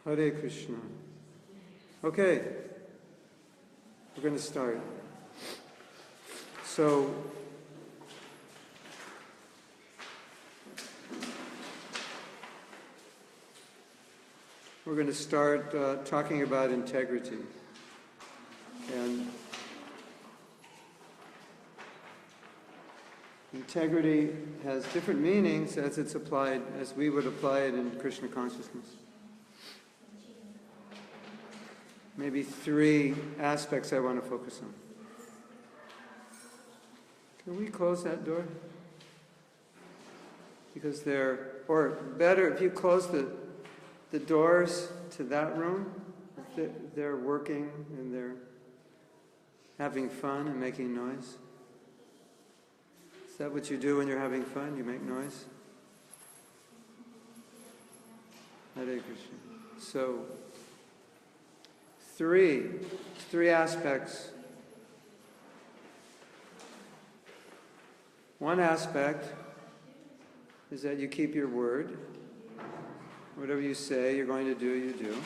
Hare Krishna. Okay, we're going to start. So, we're going to start talking about integrity. And integrity has different meanings as it's applied, as we would apply it in Krishna consciousness. Maybe three aspects I want to focus on. Can we close that door? Because or better, if you close the doors to that room, they're working and they're having fun and making noise. Is that what you do when you're having fun? You make noise? Hare Krishna. So, three aspects. One aspect is that you keep your word. Whatever you say you're going to do, you do.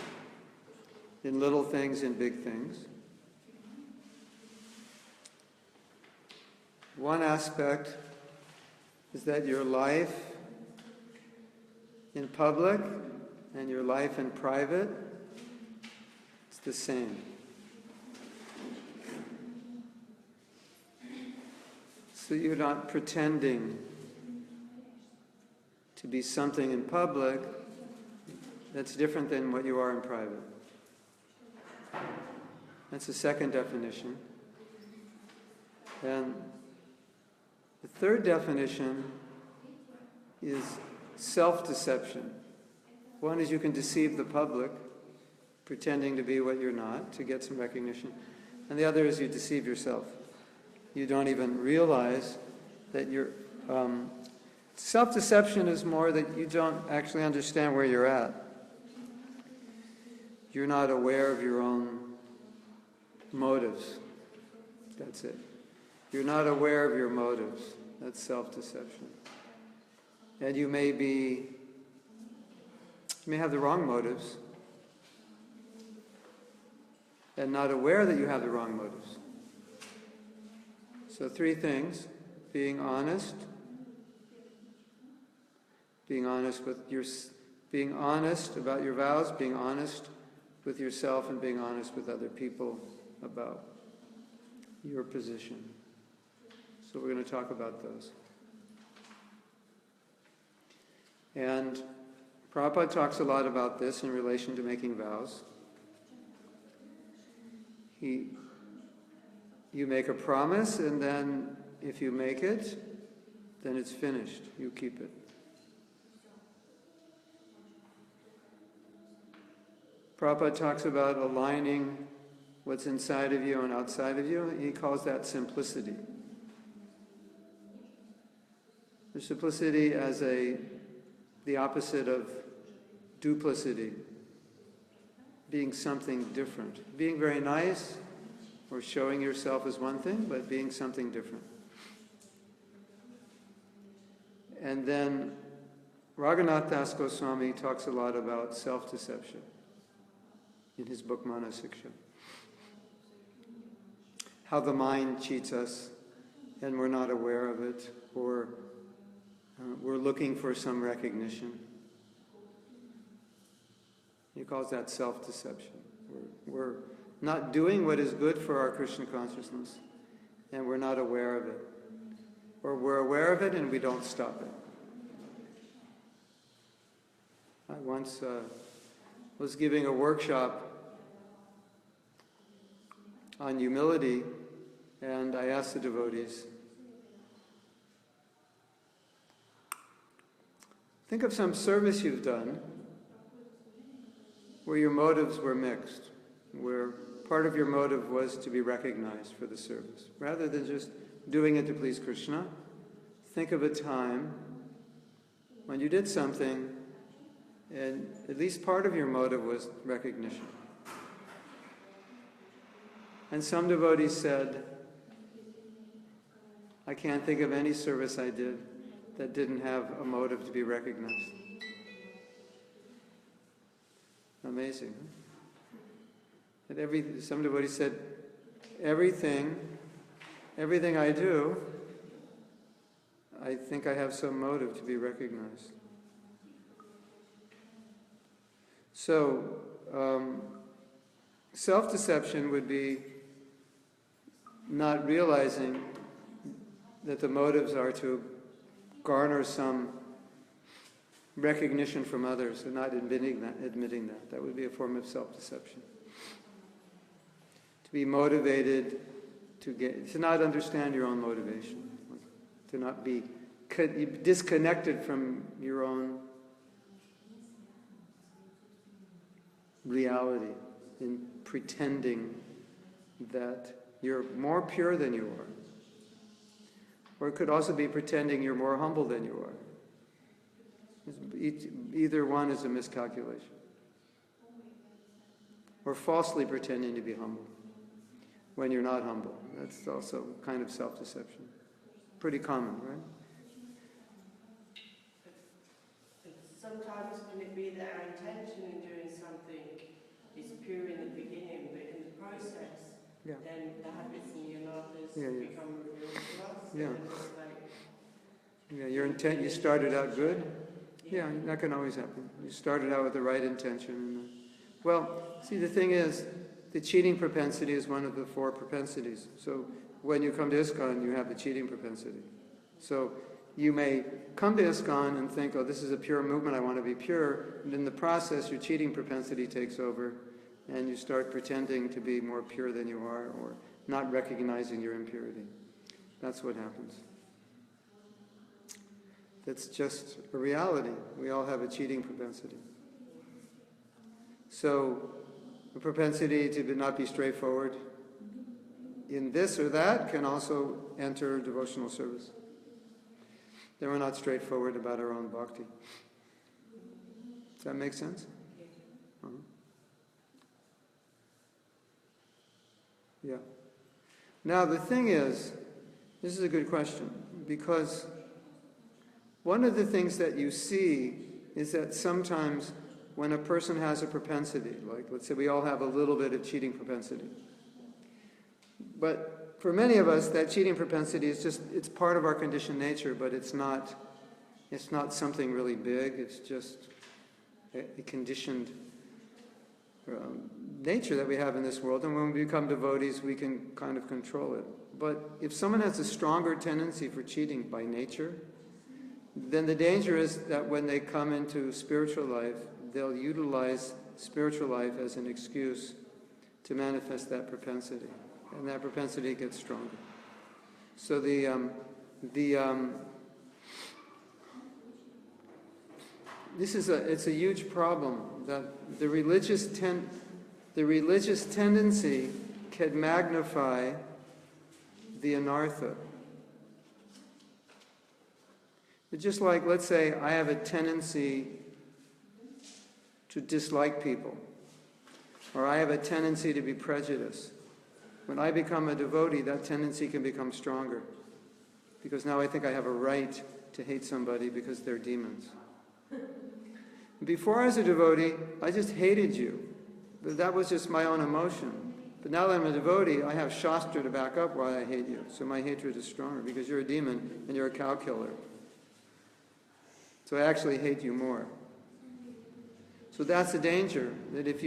In little things and big things. One aspect is that your life in public and your life in private is the same. So you're not pretending to be something in public that's different than what you are in private. That's the second definition. And the third definition is self-deception. One is you can deceive the public, pretending to be what you're not, to get some recognition. And the other is you deceive yourself. You don't even realize that you're... self-deception is more that you don't actually understand where you're at. You're not aware of your own motives. That's it. You're not aware of your motives. That's self-deception. And you may have the wrong motives and not aware that you have the wrong motives. So three things: being honest about your vows, being honest with yourself, and being honest with other people about your position. So we're going to talk about those. And Prabhupada talks a lot about this in relation to making vows. You make a promise, and then if you make it, then it's finished. You keep it. Prabhupada talks about aligning what's inside of you and outside of you. He calls that simplicity. The simplicity as the opposite of duplicity, being something different. Being very nice or showing yourself as one thing, but being something different. And then Raghunath Das Goswami talks a lot about self-deception in his book Manasiksha. How the mind cheats us and we're not aware of it, or we're looking for some recognition. He calls that self-deception. We're not doing what is good for our Krishna consciousness, and we're not aware of it. Or we're aware of it and we don't stop it. I once was giving a workshop on humility, and I asked the devotees, think of some service you've done where your motives were mixed, where part of your motive was to be recognized for the service. Rather than just doing it to please Krishna, think of a time when you did something and at least part of your motive was recognition. And some devotees said, I can't think of any service I did that didn't have a motive to be recognized. Amazing. Huh? And some devotee said, everything I do, I think I have some motive to be recognized. So, self-deception would be not realizing that the motives are to garner some recognition from others and not admitting that. That would be a form of self-deception. To be motivated to not understand your own motivation, to not be disconnected from your own reality in pretending that you're more pure than you are. Or it could also be pretending you're more humble than you are. Either one is a miscalculation. Or falsely pretending to be humble when you're not humble. That's also kind of self-deception. Pretty common, right? Sometimes can it be that our intention in doing something is pure in the beginning, but in the process, then the habits and the anarthas become revealed to us? Yeah. And it's like, Your intent, you started out good. Yeah, that can always happen. You started out with the right intention. Well, see, the thing is, the cheating propensity is one of the 4 propensities. So when you come to ISKCON, you have the cheating propensity. So you may come to ISKCON and think, oh, this is a pure movement, I want to be pure. And in the process, your cheating propensity takes over, and you start pretending to be more pure than you are, or not recognizing your impurity. That's what happens. That's just a reality. We all have a cheating propensity. So, a propensity to not be straightforward in this or that can also enter devotional service. Then we're not straightforward about our own bhakti. Does that make sense? Uh-huh. Yeah. Now the thing is, this is a good question, because one of the things that you see is that sometimes when a person has a propensity, like let's say we all have a little bit of cheating propensity, but for many of us that cheating propensity is just, it's part of our conditioned nature, but it's not something really big, it's just a conditioned nature that we have in this world, and when we become devotees we can kind of control it. But if someone has a stronger tendency for cheating by nature, then the danger is that when they come into spiritual life, they'll utilize spiritual life as an excuse to manifest that propensity, and that propensity gets stronger. So it's a huge problem that the religious tendency can magnify the anartha. It's just like, let's say, I have a tendency to dislike people, or I have a tendency to be prejudiced. When I become a devotee, that tendency can become stronger, because now I think I have a right to hate somebody because they're demons. Before I was a devotee, I just hated you. But that was just my own emotion. But now that I'm a devotee, I have Shastra to back up why I hate you. So my hatred is stronger, because you're a demon and you're a cow killer. So I actually hate you more. So that's the danger, that if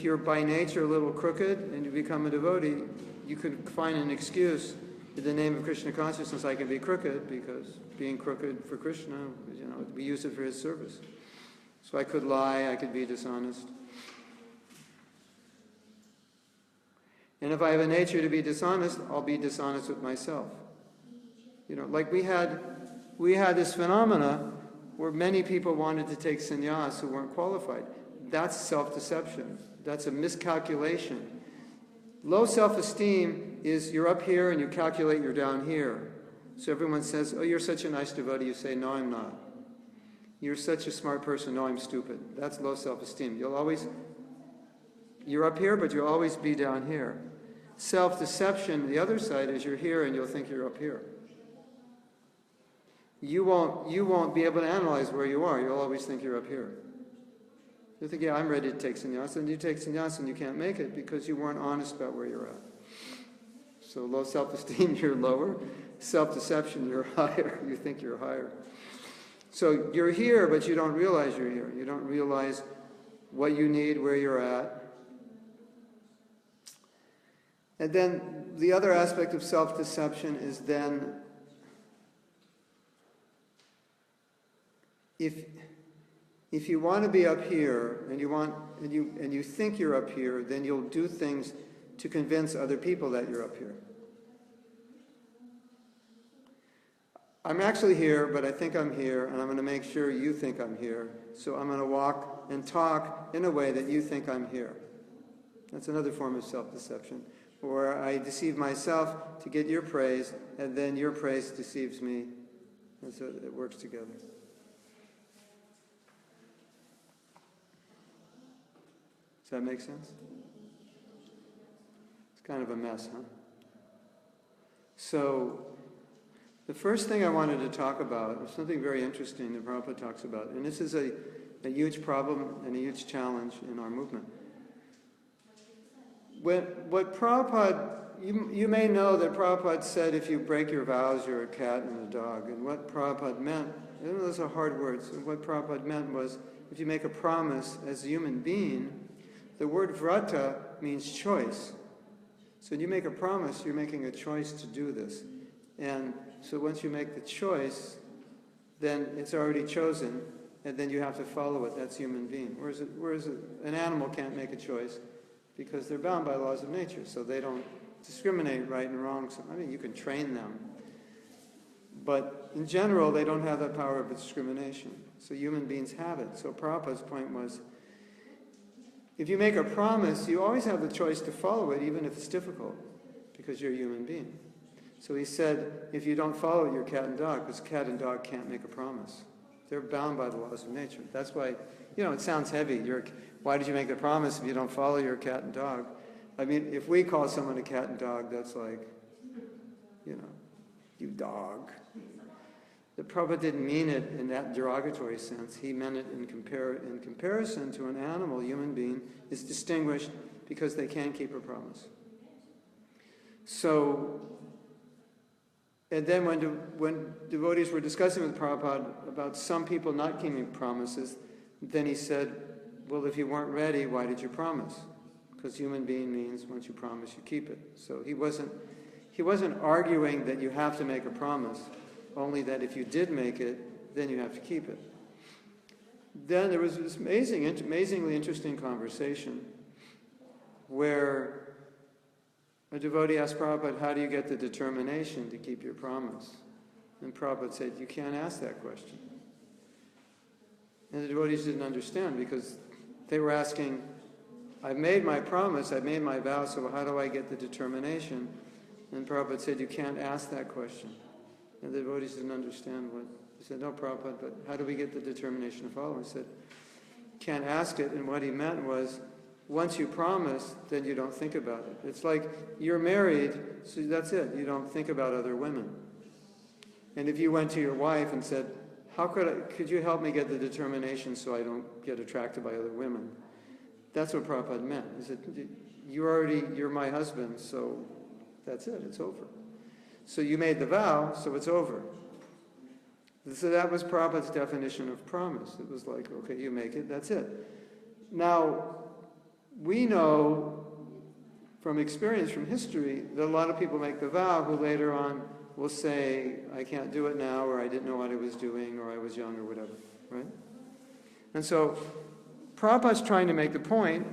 you're by nature a little crooked and you become a devotee, you could find an excuse in the name of Krishna consciousness. I can be crooked because being crooked for Krishna, we use it for his service. So I could lie, I could be dishonest. And if I have a nature to be dishonest, I'll be dishonest with myself. Like we had this phenomena where many people wanted to take sannyas who weren't qualified. That's self-deception. That's a miscalculation. Low self-esteem is you're up here and you calculate you're down here. So everyone says, oh, you're such a nice devotee. You say, no, I'm not. You're such a smart person. No, I'm stupid. That's low self-esteem. You're up here, but you'll always be down here. Self-deception, the other side, is you're here and you'll think you're up here. You won't be able to analyze where you are. You'll always think you're up here. You think, yeah, I'm ready to take sannyasa, and you take sannyasa and you can't make it because you weren't honest about where you're at. So low self-esteem, you're lower. Self-deception, you're higher. You think you're higher. So you're here, but you don't realize you're here. You don't realize what you need, where you're at. And then the other aspect of self-deception is then if you want to be up here and you think you're up here, then you'll do things to convince other people that you're up here. I'm actually here, but I think I'm here, and I'm going to make sure you think I'm here. So I'm going to walk and talk in a way that you think I'm here. That's another form of self-deception. Or I deceive myself to get your praise, and then your praise deceives me. And so it works together. Does that make sense? It's kind of a mess, huh? So the first thing I wanted to talk about is something very interesting that Prabhupada talks about. And this is a huge problem and a huge challenge in our movement. What Prabhupada, you may know that Prabhupada said if you break your vows, you're a cat and a dog. And what Prabhupada meant, and those are hard words, and what Prabhupada meant was if you make a promise as a human being, the word vrata means choice. So when you make a promise, you're making a choice to do this. And so once you make the choice, then it's already chosen, and then you have to follow it. That's human being. Whereas an animal can't make a choice because they're bound by laws of nature, so they don't discriminate right and wrong. So, I mean, you can train them, but in general, they don't have that power of discrimination. So human beings have it. So Prabhupada's point was, if you make a promise, you always have the choice to follow it, even if it's difficult, because you're a human being. So he said, if you don't follow it, you're cat and dog, because cat and dog can't make a promise. They're bound by the laws of nature. That's why, it sounds heavy. Why did you make the promise if you don't follow your cat and dog? I mean, if we call someone a cat and dog, that's like, you dog. The Prabhupada didn't mean it in that derogatory sense. He meant it in comparison to an animal. Human being is distinguished because they can keep a promise. So, and then when devotees were discussing with Prabhupada about some people not keeping promises, then he said, well, if you weren't ready, why did you promise? Because human being means once you promise, you keep it. So he wasn't arguing that you have to make a promise, only that if you did make it, then you have to keep it. Then there was this amazingly interesting conversation where a devotee asked Prabhupada, how do you get the determination to keep your promise? And Prabhupada said, you can't ask that question. And the devotees didn't understand because they were asking, I've made my promise, I've made my vow, so how do I get the determination? And Prabhupada said, you can't ask that question. And the devotees didn't understand what. He said, no, Prabhupada, but how do we get the determination to follow? He said, can't ask it. And what he meant was, once you promise, then you don't think about it. It's like you're married, so that's it. You don't think about other women. And if you went to your wife and said, could you help me get the determination so I don't get attracted by other women? That's what Prabhupada meant. He said, you're my husband, so that's it, it's over. So you made the vow, so it's over. So that was Prabhupada's definition of promise. It was like, okay, you make it, that's it. Now, we know from experience, from history, that a lot of people make the vow who later on will say, I can't do it now, or I didn't know what I was doing, or I was young, or whatever, right? And so Prabhupada's trying to make the point,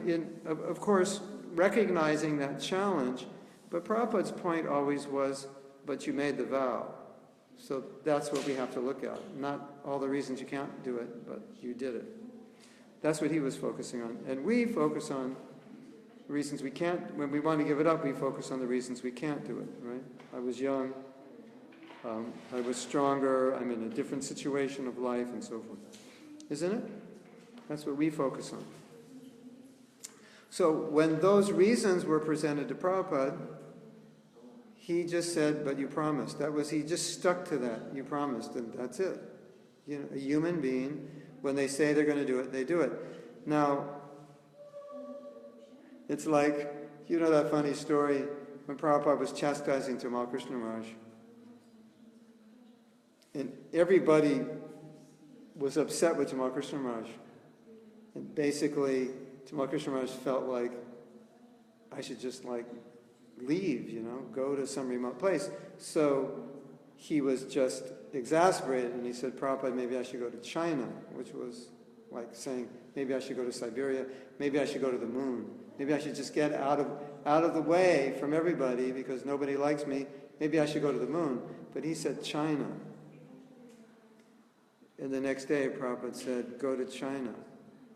of course, recognizing that challenge, but Prabhupada's point always was, but you made the vow. So that's what we have to look at. Not all the reasons you can't do it, but you did it. That's what he was focusing on. And we focus on reasons we can't. When we want to give it up, we focus on the reasons we can't do it, right? I was young. I was stronger. I'm in a different situation of life and so forth. Isn't it? That's what we focus on. So when those reasons were presented to Prabhupada, he just said, but you promised. He just stuck to that. You promised, and that's it. A human being, when they say they're going to do it, they do it. Now, it's like, you know that funny story when Prabhupada was chastising Tamal Krishna Maharaj. And everybody was upset with Tamal Krishna Maharaj. And basically, Tamal Krishna Maharaj felt like, I should just leave, go to some remote place. So he was just exasperated, and he said, Prabhupada, maybe I should go to China, which was like saying, maybe I should go to Siberia, maybe I should go to the moon. Maybe I should just get out of the way from everybody because nobody likes me. Maybe I should go to the moon. But he said China. And the next day, Prabhupada said, go to China.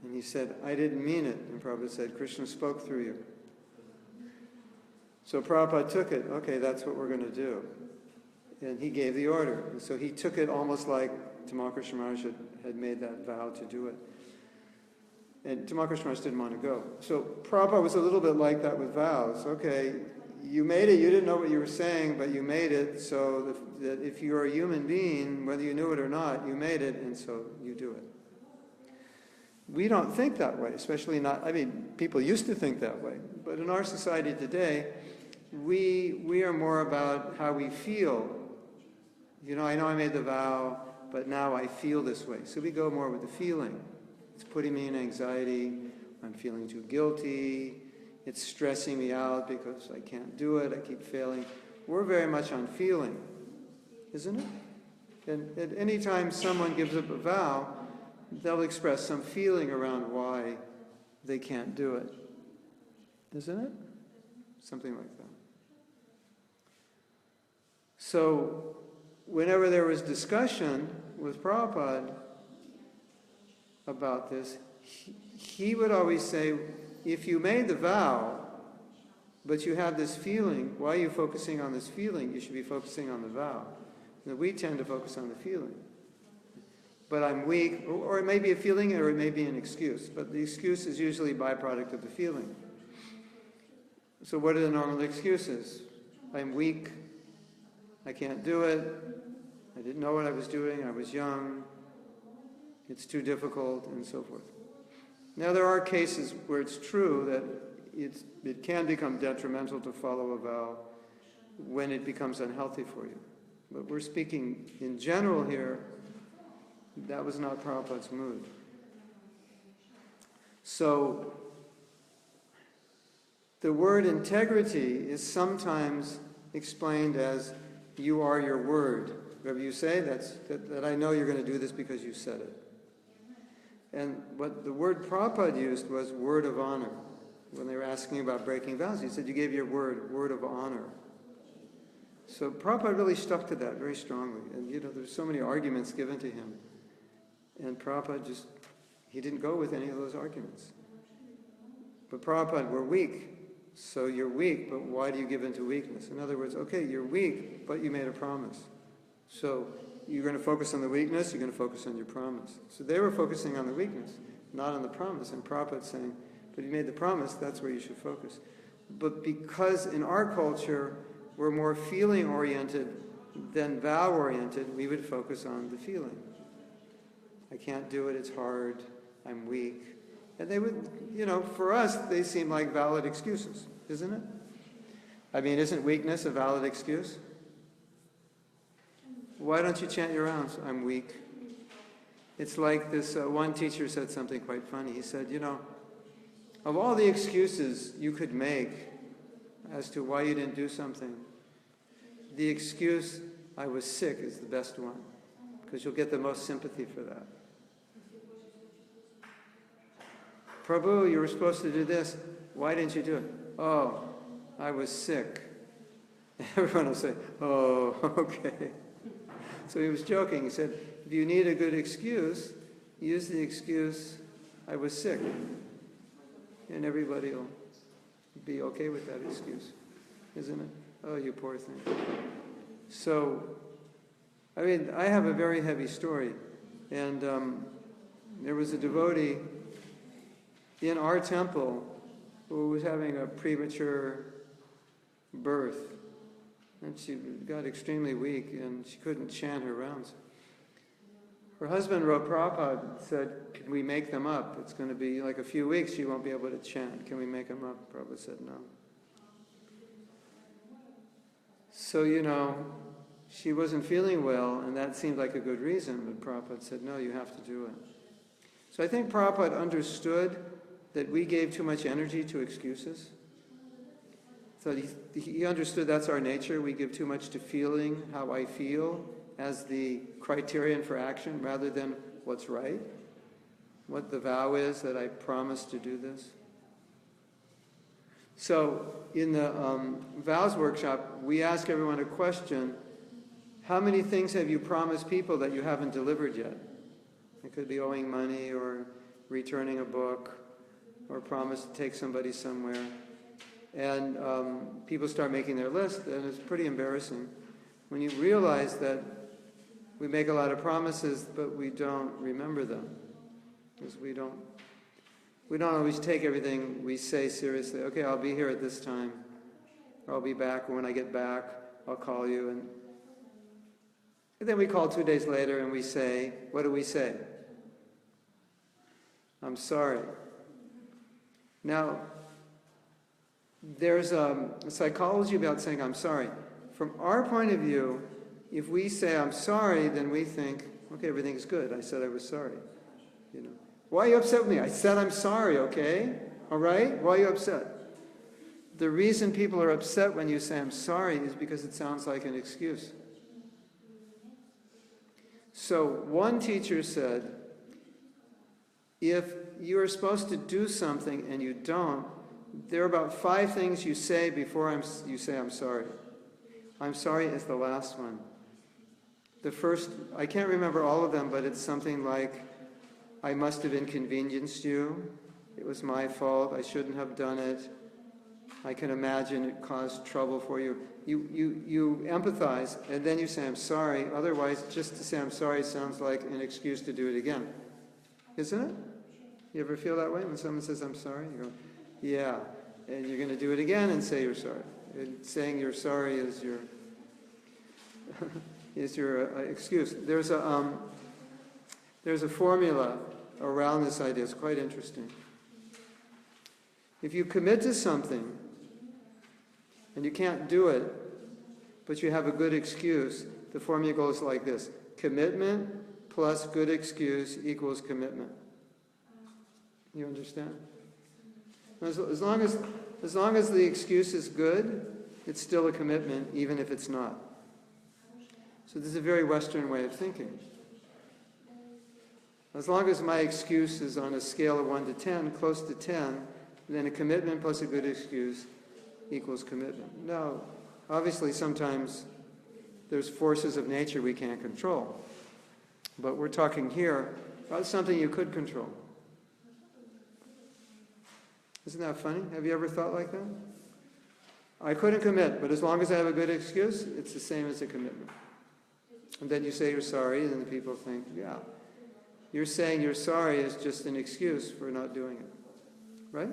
And he said, I didn't mean it. And Prabhupada said, Krishna spoke through you. So Prabhupada took it. Okay, that's what we're going to do. And he gave the order. And so he took it almost like Tamal Krishna Maharaj had made that vow to do it. And Tamal Krishna Maharaj didn't want to go. So Prabhupada was a little bit like that with vows. Okay, you made it, you didn't know what you were saying, but you made it, so that if you're a human being, whether you knew it or not, you made it, and so you do it. We don't think that way, especially people used to think that way, but in our society today, we are more about how we feel. I know I made the vow, but now I feel this way. So we go more with the feeling. It's putting me in anxiety, I'm feeling too guilty, it's stressing me out because I can't do it, I keep failing. We're very much on feeling, isn't it? And at any time someone gives up a vow, they'll express some feeling around why they can't do it. Isn't it? Something like that. So, whenever there was discussion with Prabhupada about this, he would always say, if you made the vow, but you have this feeling, why are you focusing on this feeling? You should be focusing on the vow. And we tend to focus on the feeling. But I'm weak, or it may be a feeling, or it may be an excuse. But the excuse is usually a byproduct of the feeling. So what are the normal excuses? I'm weak, I can't do it, I didn't know what I was doing, I was young, it's too difficult, and so forth. Now there are cases where it's true that it can become detrimental to follow a vow when it becomes unhealthy for you. But we're speaking in general here, that was not Prabhupada's mood. So, the word integrity is sometimes explained as, you are your word. Whatever you say, that I know you're going to do this because you said it. And what the word Prabhupada used was word of honor. When they were asking about breaking vows, he said, you gave your word of honor. So Prabhupada really stuck to that very strongly. And there's so many arguments given to him. And Prabhupada he didn't go with any of those arguments. But Prabhupada, we're weak. So you're weak, but why do you give in to weakness? In other words, okay, you're weak, but you made a promise. So you're going to focus on the weakness, you're going to focus on your promise. So they were focusing on the weakness, not on the promise. And Prabhupada's saying, but you made the promise, that's where you should focus. But because in our culture, we're more feeling-oriented than vow-oriented, we would focus on the feeling. I can't do it, it's hard, I'm weak. And they would, for us, they seem like valid excuses, isn't it? I mean, isn't weakness a valid excuse? Why don't you chant your rounds? I'm weak. It's like this one teacher said something quite funny. He said, of all the excuses you could make as to why you didn't do something, the excuse, I was sick, is the best one, because you'll get the most sympathy for that. Prabhu, you were supposed to do this. Why didn't you do it? Oh, I was sick. Everyone will say, oh, okay. So he was joking. He said, if you need a good excuse, use the excuse, I was sick. And everybody will be okay with that excuse, isn't it? Oh, you poor thing. So, I have a very heavy story. And there was a devotee in our temple who was having a premature birth. And she got extremely weak and she couldn't chant her rounds. Her husband wrote Prabhupada, said, can we make them up? It's going to be like a few weeks, she won't be able to chant. Can we make them up? Prabhupada said no. So, she wasn't feeling well, and that seemed like a good reason, but Prabhupada said, no, you have to do it. So I think Prabhupada understood that we gave too much energy to excuses. So he understood that's our nature. We give too much to feeling, how I feel, as the criterion for action, rather than what's right, what the vow is that I promise to do this. So in the vows workshop, we ask everyone a question: how many things have you promised people that you haven't delivered yet? It could be owing money, or returning a book, or promise to take somebody somewhere. And people start making their list, and it's pretty embarrassing when you realize that we make a lot of promises, but we don't remember them, because we don't always take everything we say seriously. Okay, I'll be here at this time, or I'll be back, or when I get back, I'll call you. And then we call 2 days later, and we say, what do we say? I'm sorry. Now, there's a psychology about saying I'm sorry. From our point of view, if we say I'm sorry, then we think, okay, everything's good. I said I was sorry. Why are you upset with me? I said I'm sorry, okay? All right? Why are you upset? The reason people are upset when you say I'm sorry is because it sounds like an excuse. So one teacher said, if you are supposed to do something and you don't, there are about 5 things you say before you say I'm sorry. I'm sorry is the last one. The first, I can't remember all of them, but it's something like, I must have inconvenienced you. It was my fault. I shouldn't have done it. I can imagine it caused trouble for you. You empathize, and then you say I'm sorry. Otherwise, just to say I'm sorry sounds like an excuse to do it again. Isn't it? You ever feel that way when someone says I'm sorry? You go, yeah. And you're going to do it again and say you're sorry. And saying you're sorry is your excuse. There's a formula around this idea. It's quite interesting. If you commit to something and you can't do it, but you have a good excuse, the formula goes like this: commitment plus good excuse equals commitment. You understand? As long as the excuse is good, it's still a commitment, even if it's not. So this is a very Western way of thinking. As long as my excuse is on a scale of 1 to 10, close to 10, then a commitment plus a good excuse equals commitment. Now, obviously sometimes there's forces of nature we can't control. But we're talking here about something you could control. Isn't that funny? Have you ever thought like that? I couldn't commit, but as long as I have a good excuse, it's the same as a commitment. And then you say you're sorry, and then the people think, yeah, you're saying you're sorry is just an excuse for not doing it. Right?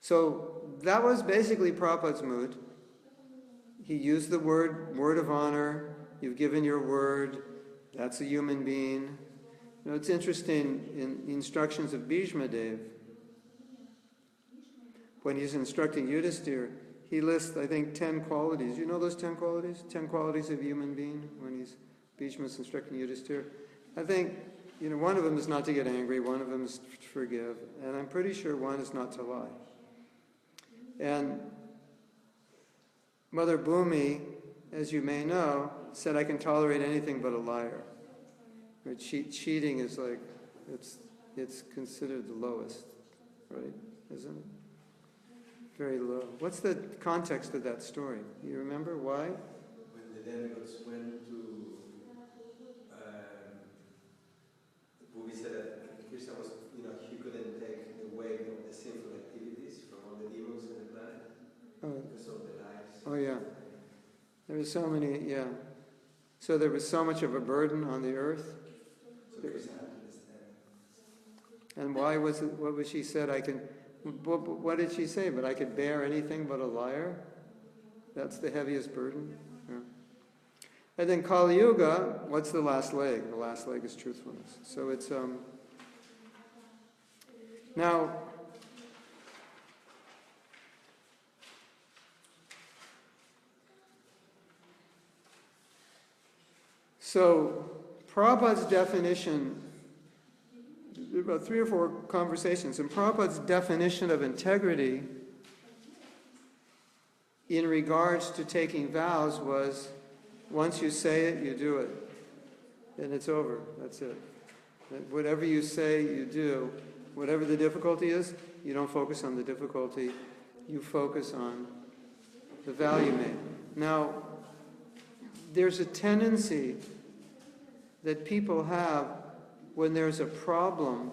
So that was basically Prabhupada's mood. He used the word of honor. You've given your word. That's a human being. It's interesting, in the instructions of Bhishma Dev, when he's instructing Yudhisthira, he lists, I think, 10 qualities. You know those 10 qualities? 10 qualities of a human being when Bhishma's instructing Yudhisthira. I think, one of them is not to get angry, one of them is to forgive, and I'm pretty sure one is not to lie. And Mother Bhumi, as you may know, said, I can tolerate anything but a liar. Cheating is like, it's considered the lowest, right? Isn't it? Very low. What's the context of that story? You remember why? When the demigods went to, Bhuvi said that Krishna was, he couldn't take the weight of the sinful activities from all the demons in the planet because of the lives. Oh yeah. There were so many, yeah. So there was so much of a burden on the earth. And why was it, what was she said? What did she say? But I could bear anything but a liar? That's the heaviest burden? Yeah. And then Kali Yuga, what's the last leg? The last leg is truthfulness. So it's, now, so Prabhupada's definition, about 3 or 4 conversations, and Prabhupada's definition of integrity in regards to taking vows was, once you say it, you do it. And it's over. That's it. Whatever you say, you do. Whatever the difficulty is, you don't focus on the difficulty. You focus on the vow you made. Now, there's a tendency that people have when there's a problem,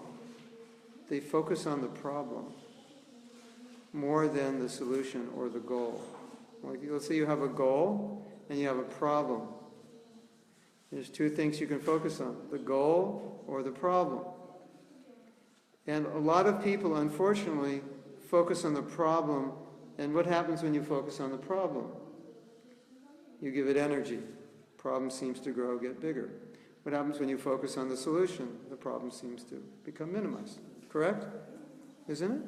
they focus on the problem more than the solution or the goal. Like, let's say you have a goal and you have a problem. There's 2 things you can focus on, the goal or the problem. And a lot of people, unfortunately, focus on the problem, and what happens when you focus on the problem? You give it energy. Problem seems to grow, get bigger. What happens when you focus on the solution? The problem seems to become minimized. Correct? Isn't it?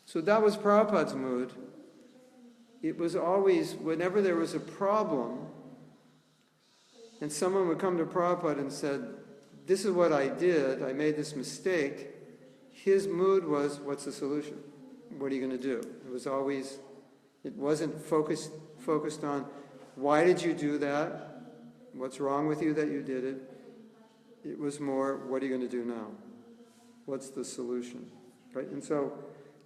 So that was Prabhupada's mood. It was always, whenever there was a problem, and someone would come to Prabhupada and said, this is what I did, I made this mistake, his mood was, what's the solution? What are you going to do? It was always, it wasn't focused on, why did you do that? What's wrong with you that you did it? It was more, what are you going to do now? What's the solution? Right? And so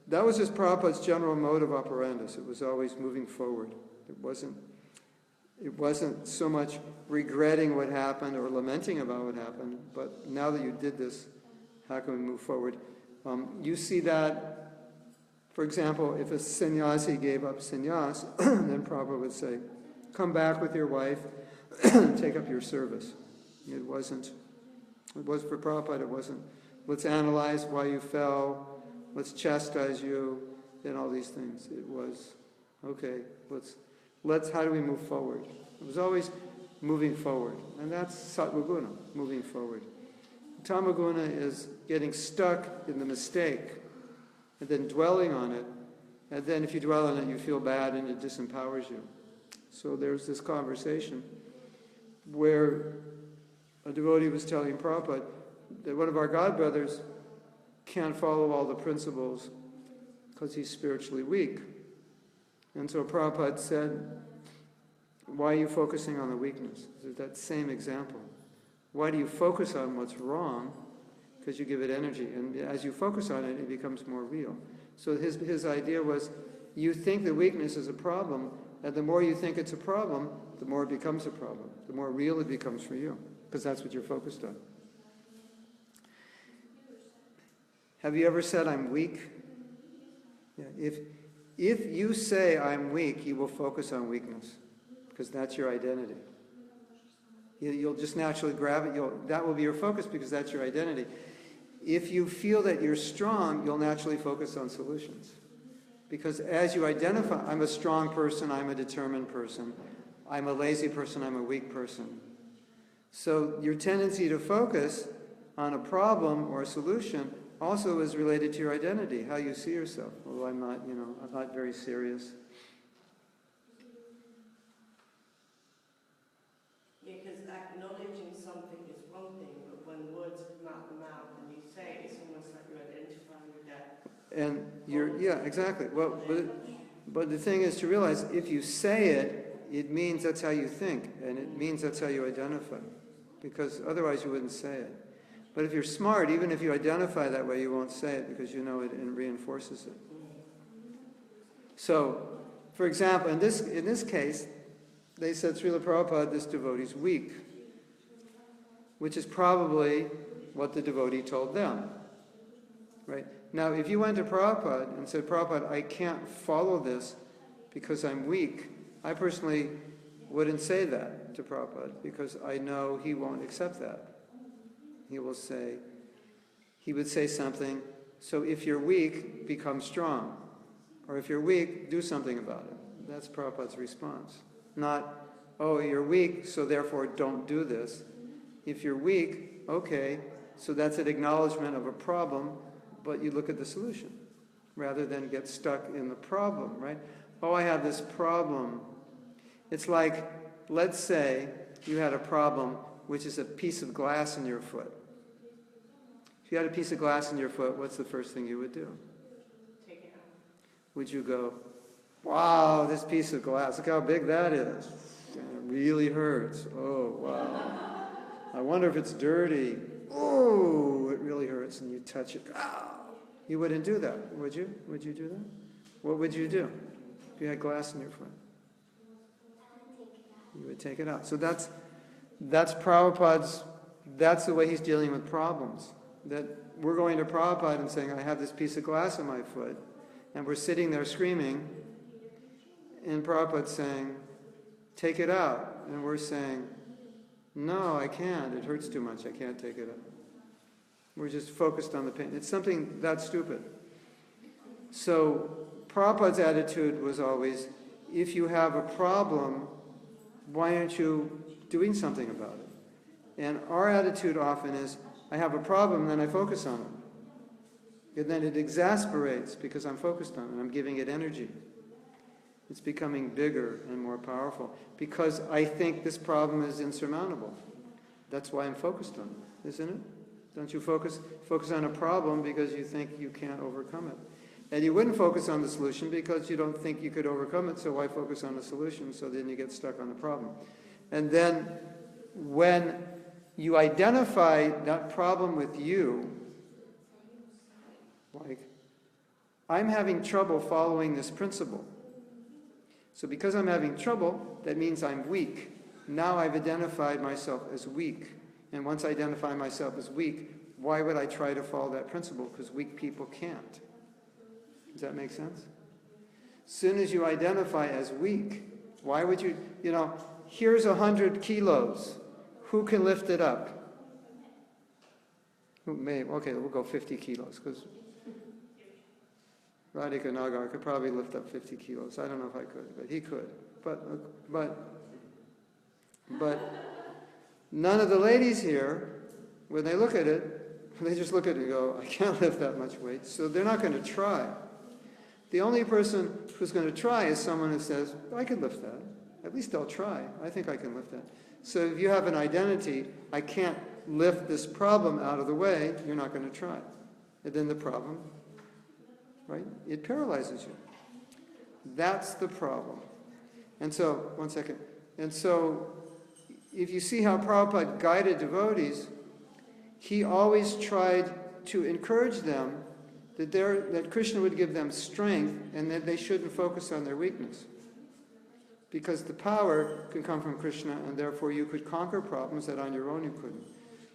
that was just Prabhupada's general mode of operandus. It was always moving forward. It wasn't so much regretting what happened or lamenting about what happened, but now that you did this, how can we move forward? You see that, for example, if a sannyasi gave up sannyas, then Prabhupada would say, come back with your wife, take up your service. It was for Prabhupada, it wasn't, let's analyze why you fell, let's chastise you, and all these things. It was, okay, how do we move forward? It was always moving forward. And that's Sattva-guna, moving forward. Tamaguna is getting stuck in the mistake and then dwelling on it. And then if you dwell on it, you feel bad and it disempowers you. So there's this conversation where a devotee was telling Prabhupada that one of our godbrothers can't follow all the principles because he's spiritually weak. And so Prabhupada said, why are you focusing on the weakness? There's that same example. Why do you focus on what's wrong? Because you give it energy. And as you focus on it, it becomes more real. So his idea was, you think the weakness is a problem, and the more you think it's a problem, the more it becomes a problem. The more real it becomes for you, because that's what you're focused on. Have you ever said, I'm weak? Yeah, if you say, I'm weak, you will focus on weakness, because that's your identity. You'll just naturally grab it. That will be your focus, because that's your identity. If you feel that you're strong, you'll naturally focus on solutions. Because as you identify, I'm a strong person, I'm a determined person, I'm a lazy person, I'm a weak person. So your tendency to focus on a problem or a solution also is related to your identity, how you see yourself. Well, I'm not very serious. Yeah, because acknowledging something is one thing, but when words come out of the mouth and you say it, it's almost like you're identifying with that. And yeah, exactly. Well, but the thing is to realize, if you say it, it means that's how you think, and it means that's how you identify, because otherwise you wouldn't say it. But if you're smart, even if you identify that way, you won't say it, because you know it and reinforces it. So, for example, in this case, they said, Srila Prabhupada, this devotee's weak, which is probably what the devotee told them. Right? Now, if you went to Prabhupada and said, Prabhupada, I can't follow this because I'm weak, I personally wouldn't say that to Prabhupada, because I know he won't accept that. He would say something, so if you're weak, become strong. Or if you're weak, do something about it. That's Prabhupada's response. Not, oh, you're weak, so therefore don't do this. If you're weak, okay, so that's an acknowledgement of a problem, but you look at the solution rather than get stuck in the problem, right? Oh, I have this problem. It's like, let's say you had a problem which is a piece of glass in your foot. If you had a piece of glass in your foot, what's the first thing you would do? Take it out. Would you go, wow, this piece of glass, look how big that is. It really hurts. Oh, wow. I wonder if it's dirty. Oh, it really hurts, and you touch it. Ah. You wouldn't do that, would you? Would you do that? What would you do if you had glass in your foot? You would take it out. So that's Prabhupada's, that's the way he's dealing with problems. That we're going to Prabhupada and saying, I have this piece of glass in my foot, and we're sitting there screaming, and Prabhupada's saying, take it out. And we're saying, no, I can't. It hurts too much. I can't take it out. We're just focused on the pain. It's something that stupid. So Prabhupada's attitude was always, if you have a problem, why aren't you doing something about it? And our attitude often is, I have a problem, then I focus on it. And then it exasperates because I'm focused on it. I'm giving it energy. It's becoming bigger and more powerful because I think this problem is insurmountable. That's why I'm focused on it, isn't it? Don't you focus on a problem because you think you can't overcome it. And you wouldn't focus on the solution because you don't think you could overcome it, so why focus on the solution? So then you get stuck on the problem. And then when you identify that problem with you, like, I'm having trouble following this principle. So because I'm having trouble, that means I'm weak. Now I've identified myself as weak. And once I identify myself as weak, why would I try to follow that principle? Because weak people can't. Does that make sense? As soon as you identify as weak, why would you, here's 100 kilos. Who can lift it up? Who may, okay, we'll go 50 kilos, because Radhika Nagar could probably lift up 50 kilos. I don't know if I could, but he could. But none of the ladies here, when they look at it, they just look at it and go, I can't lift that much weight. So they're not going to try. The only person who's going to try is someone who says, I can lift that. At least I'll try. I think I can lift that. So if you have an identity, I can't lift this problem out of the way, you're not going to try. And then the problem, right? It paralyzes you. That's the problem. And so, one second. And so, if you see how Prabhupada guided devotees, he always tried to encourage them that Krishna would give them strength and that they shouldn't focus on their weakness. Because the power can come from Krishna, and therefore you could conquer problems that on your own you couldn't.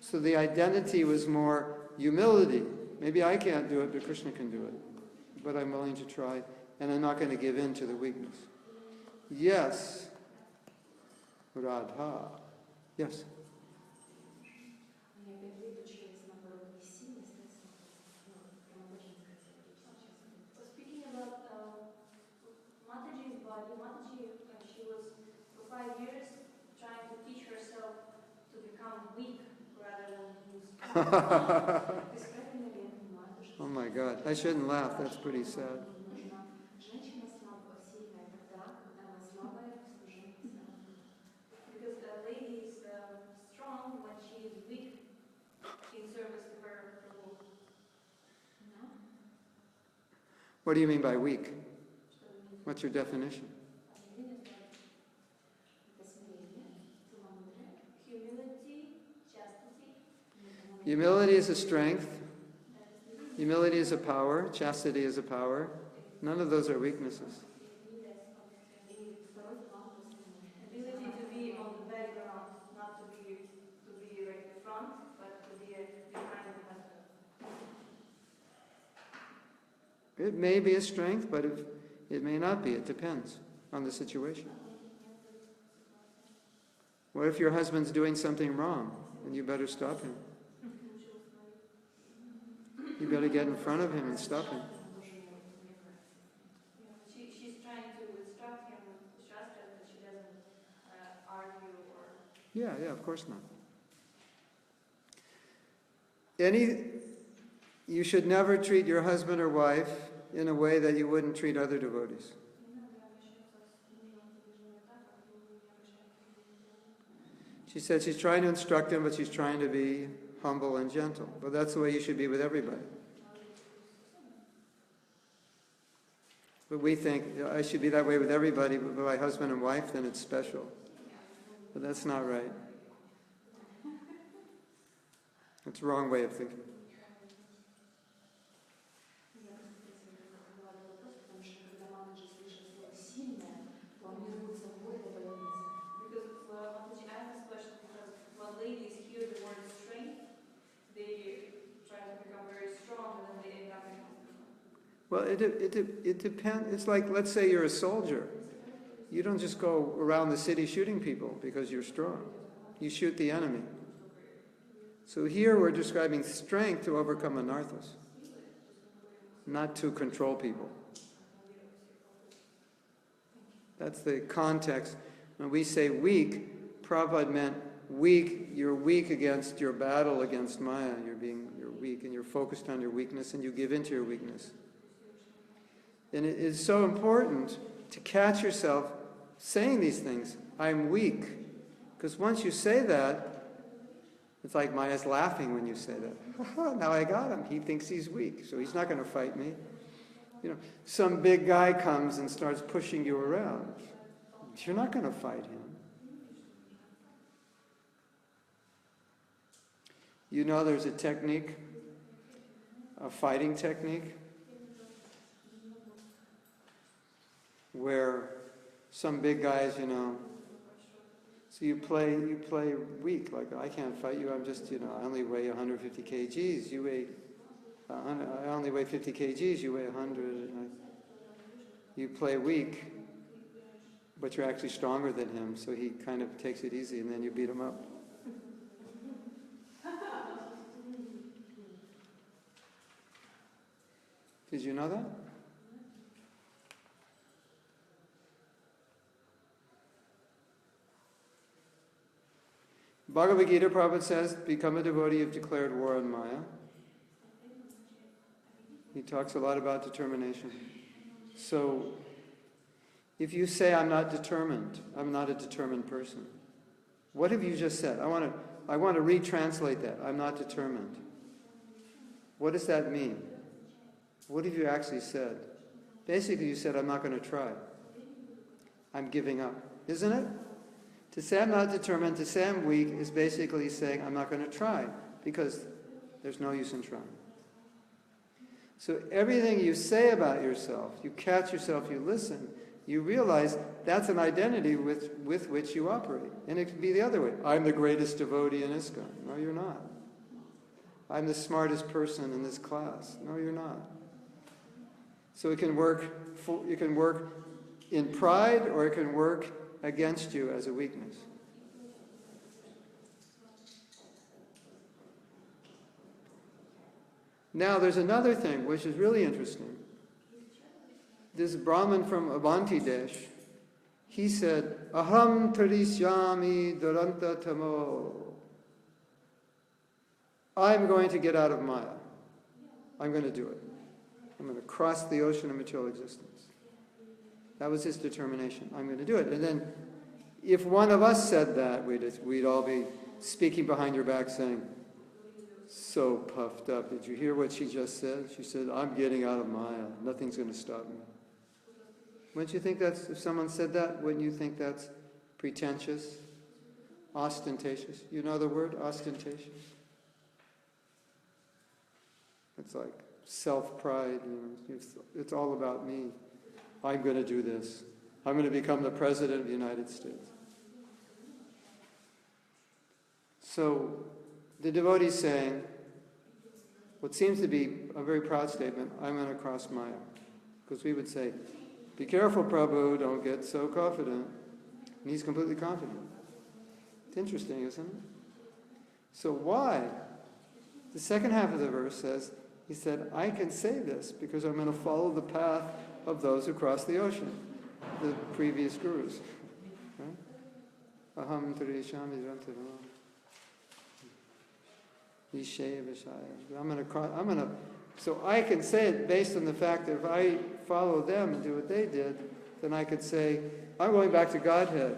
So the identity was more humility. Maybe I can't do it, but Krishna can do it. But I'm willing to try, and I'm not going to give in to the weakness. Yes. Radha. Yes. Speaking about Mataji's body, Mataji, she was for 5 years trying to teach herself to become weak rather than use. Oh my God, I shouldn't laugh, that's pretty sad. Because the lady is strong when she is weak in service to her Prabhu. What do you mean by weak? What's your definition? Humility, chastity. Humility is a strength. Humility is a power. Chastity is a power. None of those are weaknesses. Ability to be on the background, not to be like the front, but to be behind the husband. It may be a strength, but it may not be. It depends on the situation. What if your husband's doing something wrong and you better stop him? You better get in front of him and stop him. She's trying to instruct him with Shastra, but she doesn't Yeah, of course not. You should never treat your husband or wife in a way that you wouldn't treat other devotees. She said she's trying to instruct him, but she's trying to be humble and gentle. But that's the way you should be with everybody. But we think, I should be that way with everybody, but with my husband and wife, then it's special. But that's not right. It's the wrong way of thinking. Well, it depends. It's like, let's say you're a soldier. You don't just go around the city shooting people because you're strong. You shoot the enemy. So here we're describing strength to overcome anarthas, not to control people. That's the context. When we say weak, Prabhupada meant weak. You're weak against your battle against Maya. You're weak, and you're focused on your weakness, and you give into your weakness. And it is so important to catch yourself saying these things. I'm weak. Because once you say that, it's like Maya's laughing when you say that. Now I got him. He thinks he's weak, so he's not going to fight me. Some big guy comes and starts pushing you around. You're not going to fight him. There's a technique, a fighting technique, where some big guys, so you play weak, like, I can't fight you, I'm just, I only weigh 150 kgs, you weigh, I only weigh 50 kgs, you weigh 100, you play weak, but you're actually stronger than him, so he kind of takes it easy, and then you beat him up. Did you know that? Bhagavad Gita, Prabhupada says, become a devotee, you've declared war on Maya. He talks a lot about determination. So, if you say, I'm not determined, I'm not a determined person, what have you just said? I want to retranslate that. I'm not determined. What does that mean? What have you actually said? Basically, you said, I'm not going to try. I'm giving up. Isn't it? To say I'm not determined, to say I'm weak, is basically saying I'm not going to try, because there's no use in trying. So everything you say about yourself, you catch yourself, you listen, you realize that's an identity with which you operate. And it can be the other way. I'm the greatest devotee in ISKCON. No, you're not. I'm the smartest person in this class. No, you're not. So it can work in pride, or it can work against you as a weakness. Now, there's another thing which is really interesting. This Brahmin from Avanti Desh, he said, Aham tarisyami duranta tamo. I'm going to get out of Maya. I'm going to do it. I'm going to cross the ocean of material existence. That was his determination. I'm going to do it. And then, if one of us said that, we'd all be speaking behind your back saying, so puffed up. Did you hear what she just said? She said, I'm getting out of Maya. Nothing's going to stop me. Wouldn't you think that's, if someone said that, wouldn't you think that's pretentious, ostentatious? You know the word, ostentatious? It's like self-pride. It's all about me. I'm going to do this. I'm going to become the President of the United States. So, the devotee is saying, what seems to be a very proud statement, I'm going to cross Maya. Because we would say, be careful, Prabhu, don't get so confident. And he's completely confident. It's interesting, isn't it? So why? The second half of the verse says, he said, I can say this because I'm going to follow the path of those who cross the ocean, the previous gurus. Right? Aham Trishami Rantava. Ishaya Vishaya. I'm gonna, so I can say it based on the fact that if I follow them and do what they did, then I could say, I'm going back to Godhead,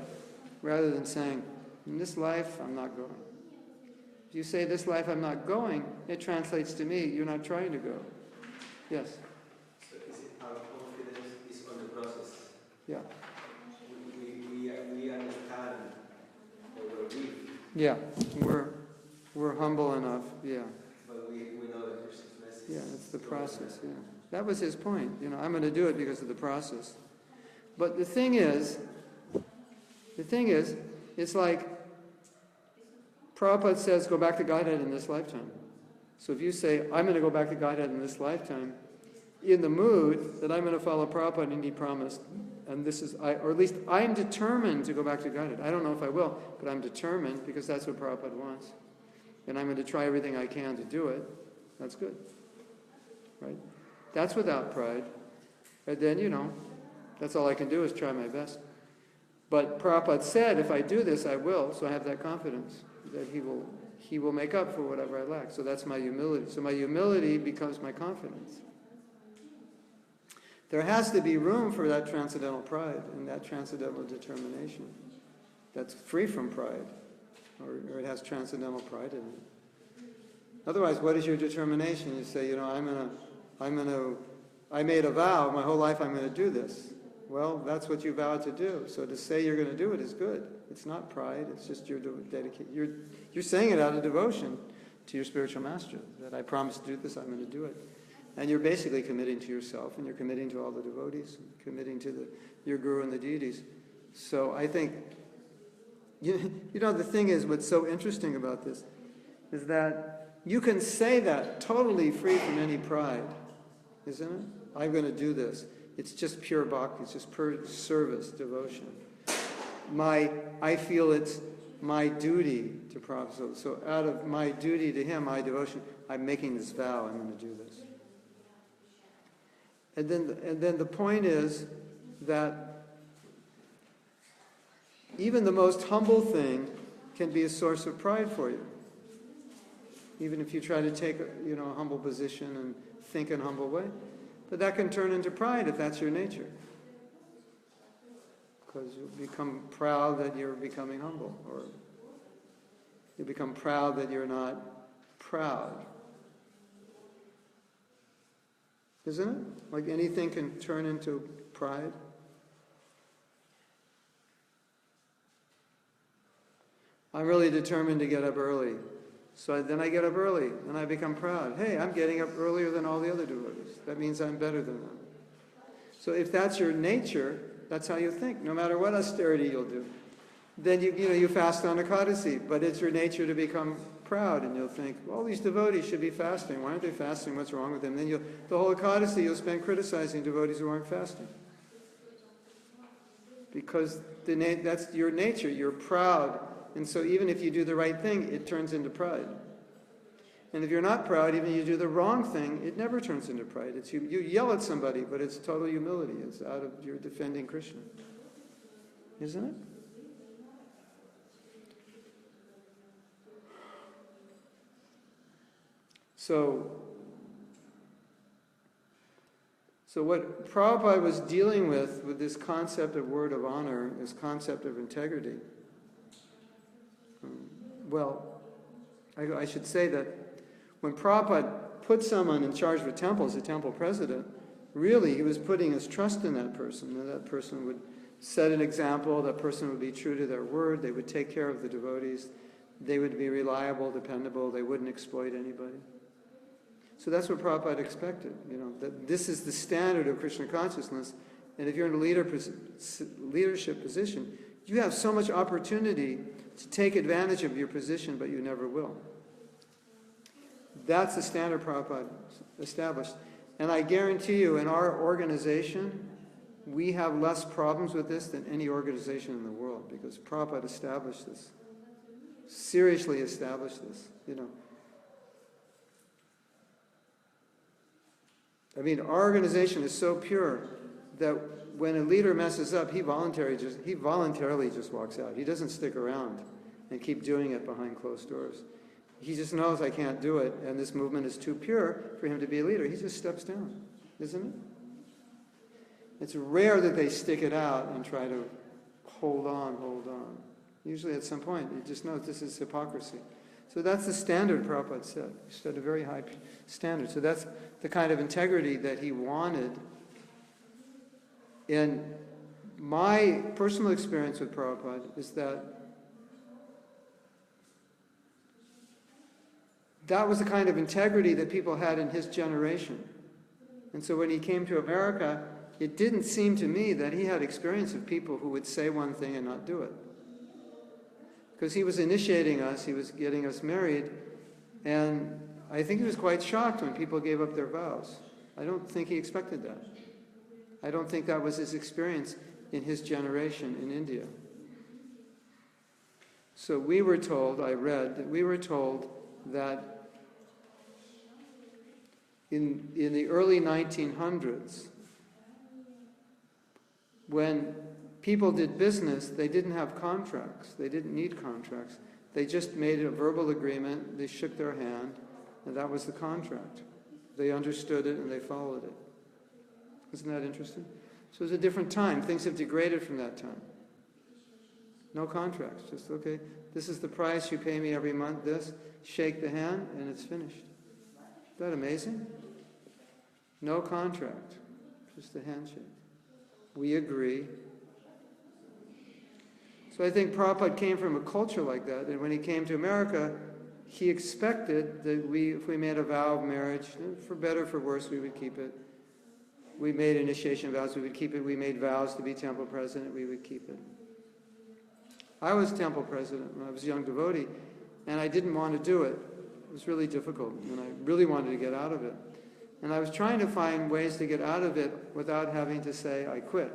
rather than saying, in this life, I'm not going. If you say, this life, I'm not going, it translates to me, you're not trying to go. Yes? So is it our confidence is on the process? Yeah. We understand that we're weak. Yeah, we're humble enough, yeah. But we know that Krishna's message. Yeah, it's the process, yeah. That was his point. I'm going to do it because of the process. But the thing is, it's like Prabhupada says, go back to Godhead in this lifetime. So if you say, I'm going to go back to Godhead in this lifetime, in the mood that I'm going to follow Prabhupada and he promised, and this is, or at least I'm determined to go back to Godhead. I don't know if I will, but I'm determined because that's what Prabhupada wants. And I'm going to try everything I can to do it. That's good. Right? That's without pride. And then, that's all I can do is try my best. But Prabhupada said, if I do this, I will. So I have that confidence that he will make up for whatever I lack. So that's my humility. So my humility becomes my confidence. There has to be room for that transcendental pride and that transcendental determination that's free from pride, or it has transcendental pride in it. Otherwise, what is your determination? You say, I made a vow, my whole life I'm going to do this. Well, that's what you vowed to do. So to say you're going to do it is good. It's not pride, it's just your dedication. You're saying it out of devotion to your spiritual master, that I promise to do this, I'm going to do it. And you're basically committing to yourself, and you're committing to all the devotees, committing to your guru and the deities. So I think, the thing is, what's so interesting about this is that you can say that totally free from any pride, isn't it? I'm going to do this. It's just pure bhakti, it's just pure service, devotion. I feel it's my duty to Prabhupada. So out of my duty to him, my devotion, I'm making this vow, I'm going to do this. And then the point is that even the most humble thing can be a source of pride for you. Even if you try to take a humble position and think in a humble way. But that can turn into pride if that's your nature. Because you become proud that you're becoming humble. Or you become proud that you're not proud. Isn't it? Like anything can turn into pride. I'm really determined to get up early. So then I get up early and I become proud. Hey, I'm getting up earlier than all the other devotees. That means I'm better than them. So if that's your nature, that's how you think, no matter what austerity you'll do. Then you fast on Ekadasi, but it's your nature to become proud, and you'll think, all these devotees should be fasting. Why aren't they fasting? What's wrong with them? Then the whole Ekadasi you'll spend criticizing devotees who aren't fasting. Because that's your nature. You're proud. And so even if you do the right thing, it turns into pride. And if you're not proud, even if you do the wrong thing, it never turns into pride. It's you yell at somebody, but it's total humility. It's out of your defending Krishna. Isn't it? So what Prabhupada was dealing with this concept of word of honor, this concept of integrity, I should say that when Prabhupada put someone in charge of a temple as a temple president, really he was putting his trust in that person, and that person would set an example, that person would be true to their word, they would take care of the devotees, they would be reliable, dependable, they wouldn't exploit anybody. So that's what Prabhupada expected, that this is the standard of Krishna consciousness, and if you're in a leadership position, you have so much opportunity to take advantage of your position, but you never will. That's the standard Prabhupada established. And I guarantee you, in our organization, we have less problems with this than any organization in the world, because Prabhupada established this, seriously established this, I mean, our organization is so pure that when a leader messes up, he voluntarily just walks out. He doesn't stick around and keep doing it behind closed doors. He just knows, I can't do it, and this movement is too pure for him to be a leader. He just steps down, isn't it? It's rare that they stick it out and try to hold on. Usually at some point, you just know this is hypocrisy. So that's the standard Prabhupada set. He set a very high standard. So that's the kind of integrity that he wanted. And my personal experience with Prabhupada is that was the kind of integrity that people had in his generation. And so when he came to America, it didn't seem to me that he had experience of people who would say one thing and not do it. Because he was initiating us, he was getting us married, and I think he was quite shocked when people gave up their vows. I don't think he expected that. I don't think that was his experience in his generation in India. So we were told, I read, that we were told that in the early 1900s, when people did business, they didn't have contracts. They didn't need contracts. They just made a verbal agreement, they shook their hand, and that was the contract. They understood it and they followed it. Isn't that interesting? So it was a different time. Things have degraded from that time. No contracts. Just, okay, this is the price, you pay me every month, this, shake the hand, and it's finished. Isn't that amazing? No contract. Just a handshake. We agree. So I think Prabhupada came from a culture like that, and when he came to America, he expected that if we made a vow of marriage, for better or for worse, we would keep it. We made initiation vows, we would keep it. We made vows to be temple president, we would keep it. I was temple president when I was a young devotee, and I didn't want to do it. It was really difficult, and I really wanted to get out of it. And I was trying to find ways to get out of it without having to say, I quit.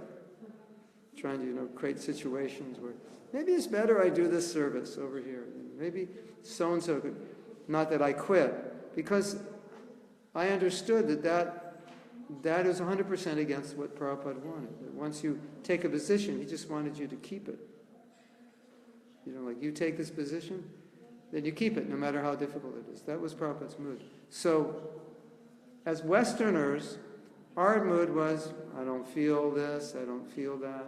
Trying to, create situations where maybe it's better I do this service over here. Maybe so-and-so could, not that I quit, because I understood that is 100% against what Prabhupada wanted. That once you take a position, he just wanted you to keep it. Like you take this position, then you keep it no matter how difficult it is. That was Prabhupada's mood. So, as Westerners, our mood was, I don't feel this, I don't feel that.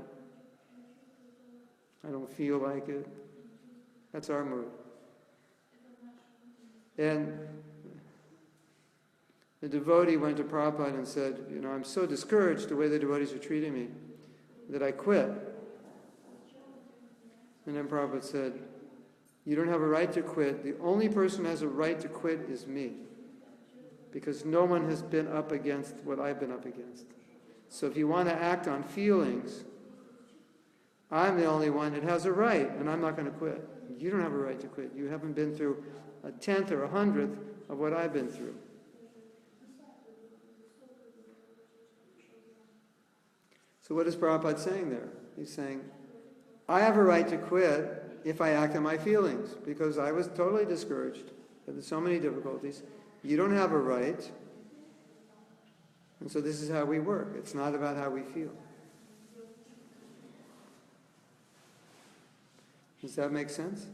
I don't feel like it. That's our mood. And the devotee went to Prabhupada and said, I'm so discouraged the way the devotees are treating me that I quit. And then Prabhupada said, you don't have a right to quit. The only person who has a right to quit is me. Because no one has been up against what I've been up against. So if you want to act on feelings, I'm the only one that has a right, and I'm not going to quit. You don't have a right to quit. You haven't been through a 10th or a 100th of what I've been through. So what is Prabhupada saying there? He's saying, I have a right to quit if I act on my feelings, because I was totally discouraged. There were so many difficulties. You don't have a right. And so this is how we work. It's not about how we feel. Does that make sense?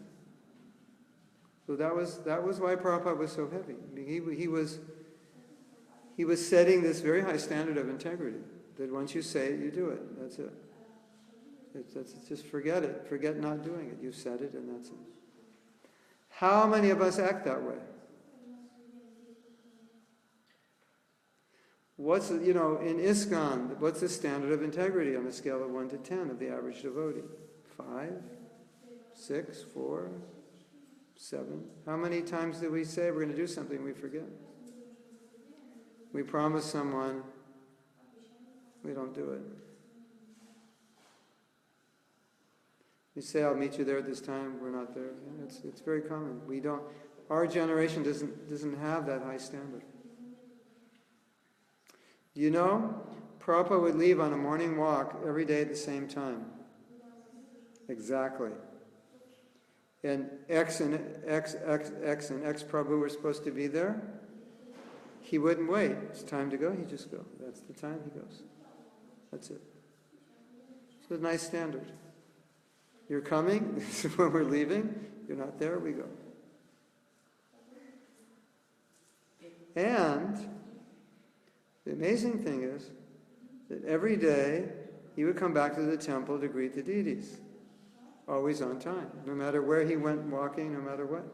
So that was why Prabhupada was so heavy. I mean, he was setting this very high standard of integrity, that once you say it, you do it. That's it. It's just forget it. Forget not doing it. You said it, and that's it. How many of us act that way? In ISKCON, what's the standard of integrity on a scale of 1 to 10 of the average devotee? 5, 6, 4, 7. How many times do we say we're going to do something we forget? We promise someone, we don't do it. We say, I'll meet you there at this time, we're not there. It's very common. Our generation doesn't have that high standard. Prabhupada would leave on a morning walk every day at the same time. Exactly. And X Prabhu were supposed to be there. He wouldn't wait. It's time to go, he'd just go. That's the time he goes. That's it. It's a nice standard. You're coming, this is when we're leaving. You're not there, we go. And the amazing thing is that every day he would come back to the temple to greet the deities. Always on time. No matter where he went walking, no matter what.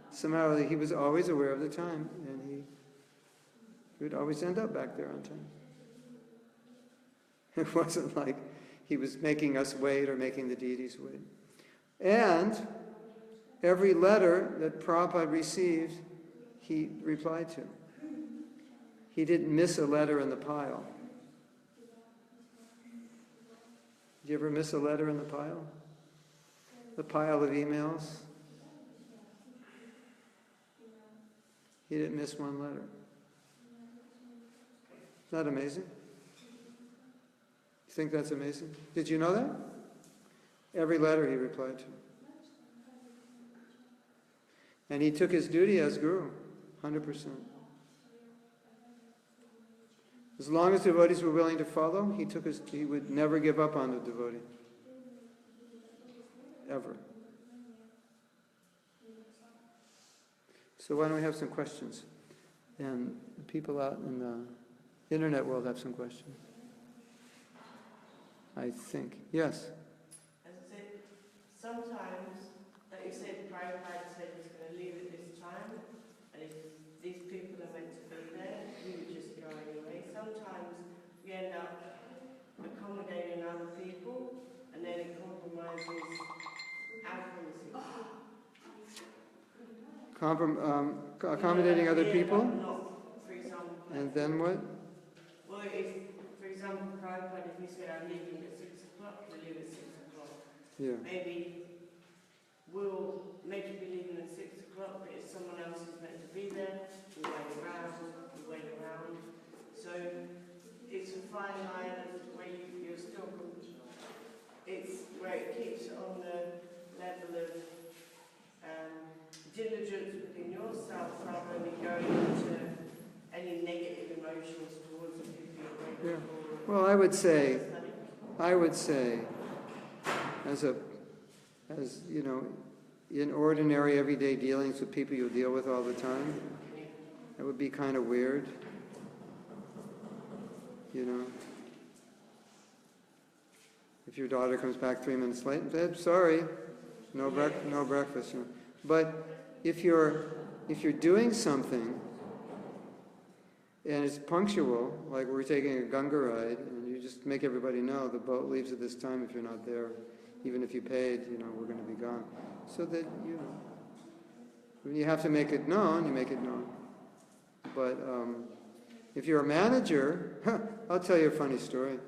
Somehow he was always aware of the time, and he would always end up back there on time. It wasn't like he was making us wait or making the deities wait. And every letter that Prabhupada received, he replied to. He didn't miss a letter in the pile. Did you ever miss a letter in the pile? The pile of emails? He didn't miss one letter. Isn't that amazing? You think that's amazing? Did you know that? Every letter he replied to. And he took his duty as guru, 100%. As long as devotees were willing to follow, he would never give up on the devotee. Ever. So why don't we have some questions? And the people out in the internet world have some questions. I think. Yes? As I said, sometimes, like you said, Prabhupada said he's going to leave at this time, and if these people are meant to be there, we would just go anyway. Sometimes we end up accommodating other people, and then it compromises accommodating other people? For example, and then what? Well, if, for example, Prabhupada, if he said, I'm leaving at 6 o'clock, we'll leave at 6 o'clock. Yeah. Maybe we'll make you be leaving at 6 o'clock, but if someone else is meant to be there, we wait around. So it's a fine line where you're still, it's where it keeps it on the level of diligence within yourself rather than going into any negative emotions towards the people you're waiting for. Well, I would say, as you know, in ordinary everyday dealings with people you deal with all the time, it would be kind of weird, you know. If your daughter comes back 3 minutes late, sorry, no breakfast. You know. But if you're doing something and it's punctual, like we're taking a Ganga ride, and you just make everybody know the boat leaves at this time. If you're not there, even if you paid, you know, we're going to be gone. So that, you know, when you have to make it known, you make it known. But if you're a manager, I'll tell you a funny story.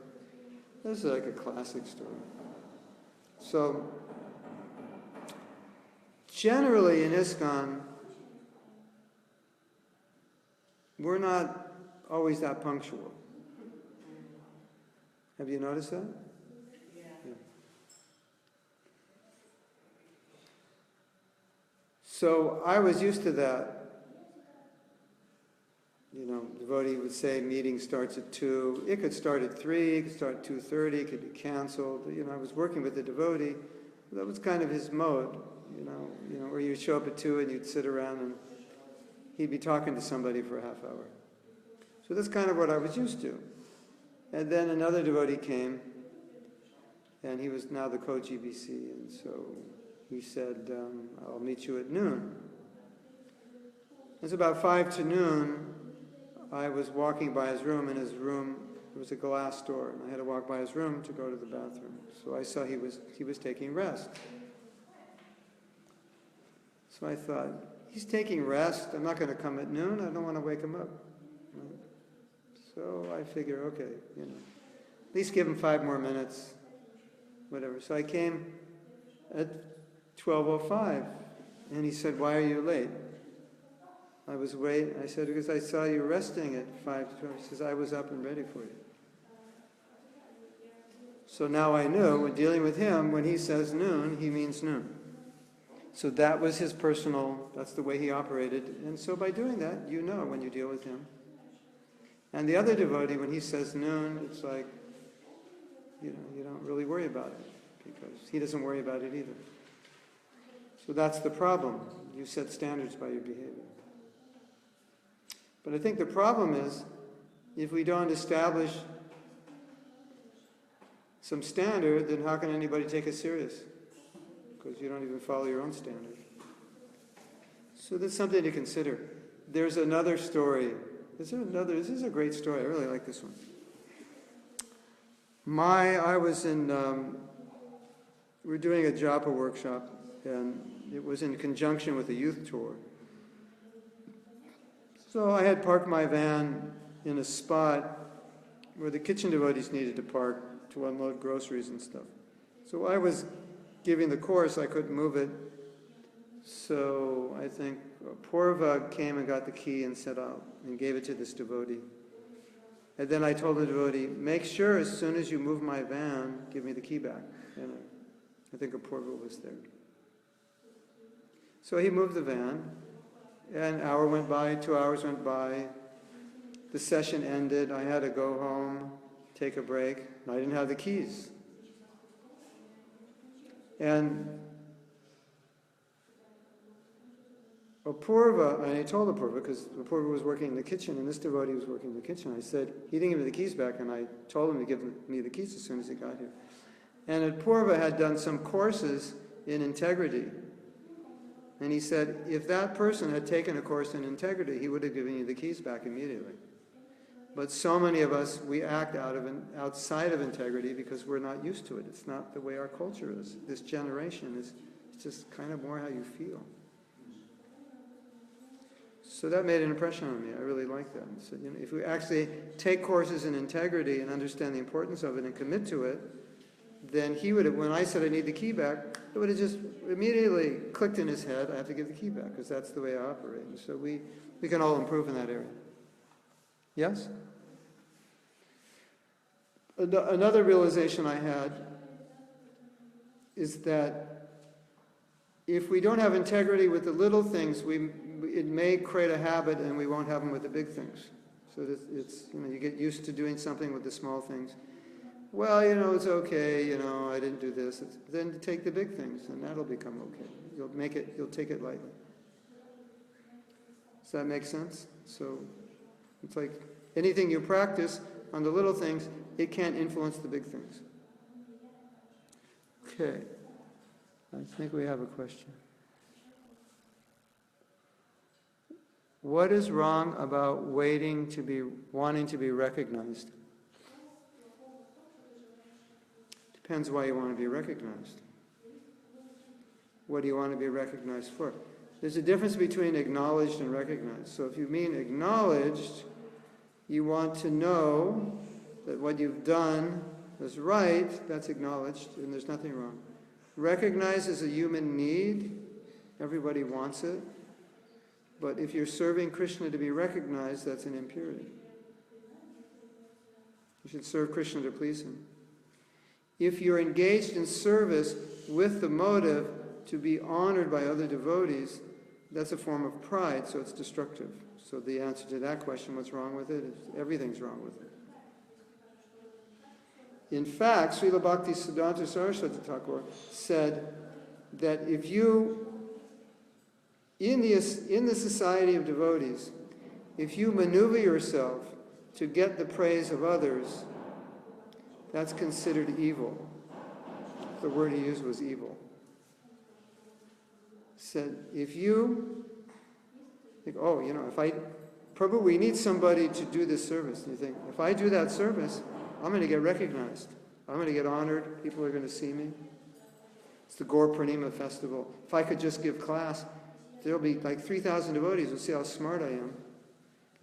This is like a classic story. So, generally in ISKCON, we're not always that punctual. Have you noticed that? Yeah. So I was used to that. You know, devotee would say meeting starts at 2. It could start at 3, it could start at 2:30, it could be canceled. You know, I was working with the devotee. That was kind of his mode, you know, where you'd show up at 2 and you'd sit around and he'd be talking to somebody for a half hour. So that's kind of what I was used to. And then another devotee came, and he was now the co-GBC, and so he said, I'll meet you at noon. It's about 5 to noon. I was walking by his room. In his room, there was a glass door, and I had to walk by his room to go to the bathroom. So I saw he was taking rest. So I thought, he's taking rest. I'm not going to come at noon. I don't want to wake him up. Right? So I figure, okay, you know, at least give him 5 more minutes, whatever. So I came at 12:05, and he said, why are you late? I was waiting. I said, because I saw you resting at 5 to 12. He says, I was up and ready for you. So now I knew, when dealing with him, when he says noon, he means noon. So that was his personal, that's the way he operated. And so by doing that, you know when you deal with him. And the other devotee, when he says noon, it's like, you don't really worry about it because he doesn't worry about it either. So that's the problem. You set standards by your behavior. But I think the problem is if we don't establish some standard, then how can anybody take us serious? Because you don't even follow your own standard. So that's something to consider. There's another story. This is a great story. I really like this one. I was in, we're doing a Japa workshop, and it was in conjunction with a youth tour. So I had parked my van in a spot where the kitchen devotees needed to park to unload groceries and stuff. So I was giving the course, I couldn't move it. So I think Purva came and got the key and set out and gave it to this devotee. And then I told the devotee, make sure as soon as you move my van, give me the key back. And I think Purva was there. So he moved the van. An hour went by, 2 hours went by. The session ended. I had to go home, take a break. And I didn't have the keys. And Apurva, and I told Apurva, because Apurva was working in the kitchen, and this devotee was working in the kitchen. I said, he didn't give me the keys back, and I told him to give me the keys as soon as he got here. And Apurva had done some courses in integrity. And he said, if that person had taken a course in integrity, he would have given you the keys back immediately. But so many of us, we act outside of integrity because we're not used to it. It's not the way our culture is. This generation is just kind of more how you feel. So that made an impression on me. I really like that. So, if we actually take courses in integrity and understand the importance of it and commit to it, then he would have, when I said I need the key back, it would have just immediately clicked in his head, I have to give the key back, because that's the way I operate. And so we can all improve in that area. Yes? Another realization I had is that if we don't have integrity with the little things, it may create a habit and we won't have them with the big things. So it's you get used to doing something with the small things. Well, it's okay, I didn't do this. Then take the big things, and that'll become okay. You'll take it lightly. Does that make sense? So it's like anything you practice on the little things, it can't influence the big things. Okay. I think we have a question. What is wrong about wanting to be recognized? Depends why you want to be recognized. What do you want to be recognized for? There's a difference between acknowledged and recognized. So if you mean acknowledged, you want to know that what you've done is right, that's acknowledged, and there's nothing wrong. Recognized is a human need. Everybody wants it. But if you're serving Krishna to be recognized, that's an impurity. You should serve Krishna to please him. If you're engaged in service with the motive to be honored by other devotees, that's a form of pride, so it's destructive. So the answer to that question, what's wrong with it, is everything's wrong with it. In fact, Srila Bhakti Siddhanta Saraswati Thakur said that if you, in the society of devotees, if you maneuver yourself to get the praise of others, that's considered evil. The word he used was evil. Said, if you think, Prabhu, we need somebody to do this service. And you think, if I do that service, I'm going to get recognized. I'm going to get honored. People are going to see me. It's the Gaur Purnima festival. If I could just give class, there'll be like 3,000 devotees who'll see how smart I am.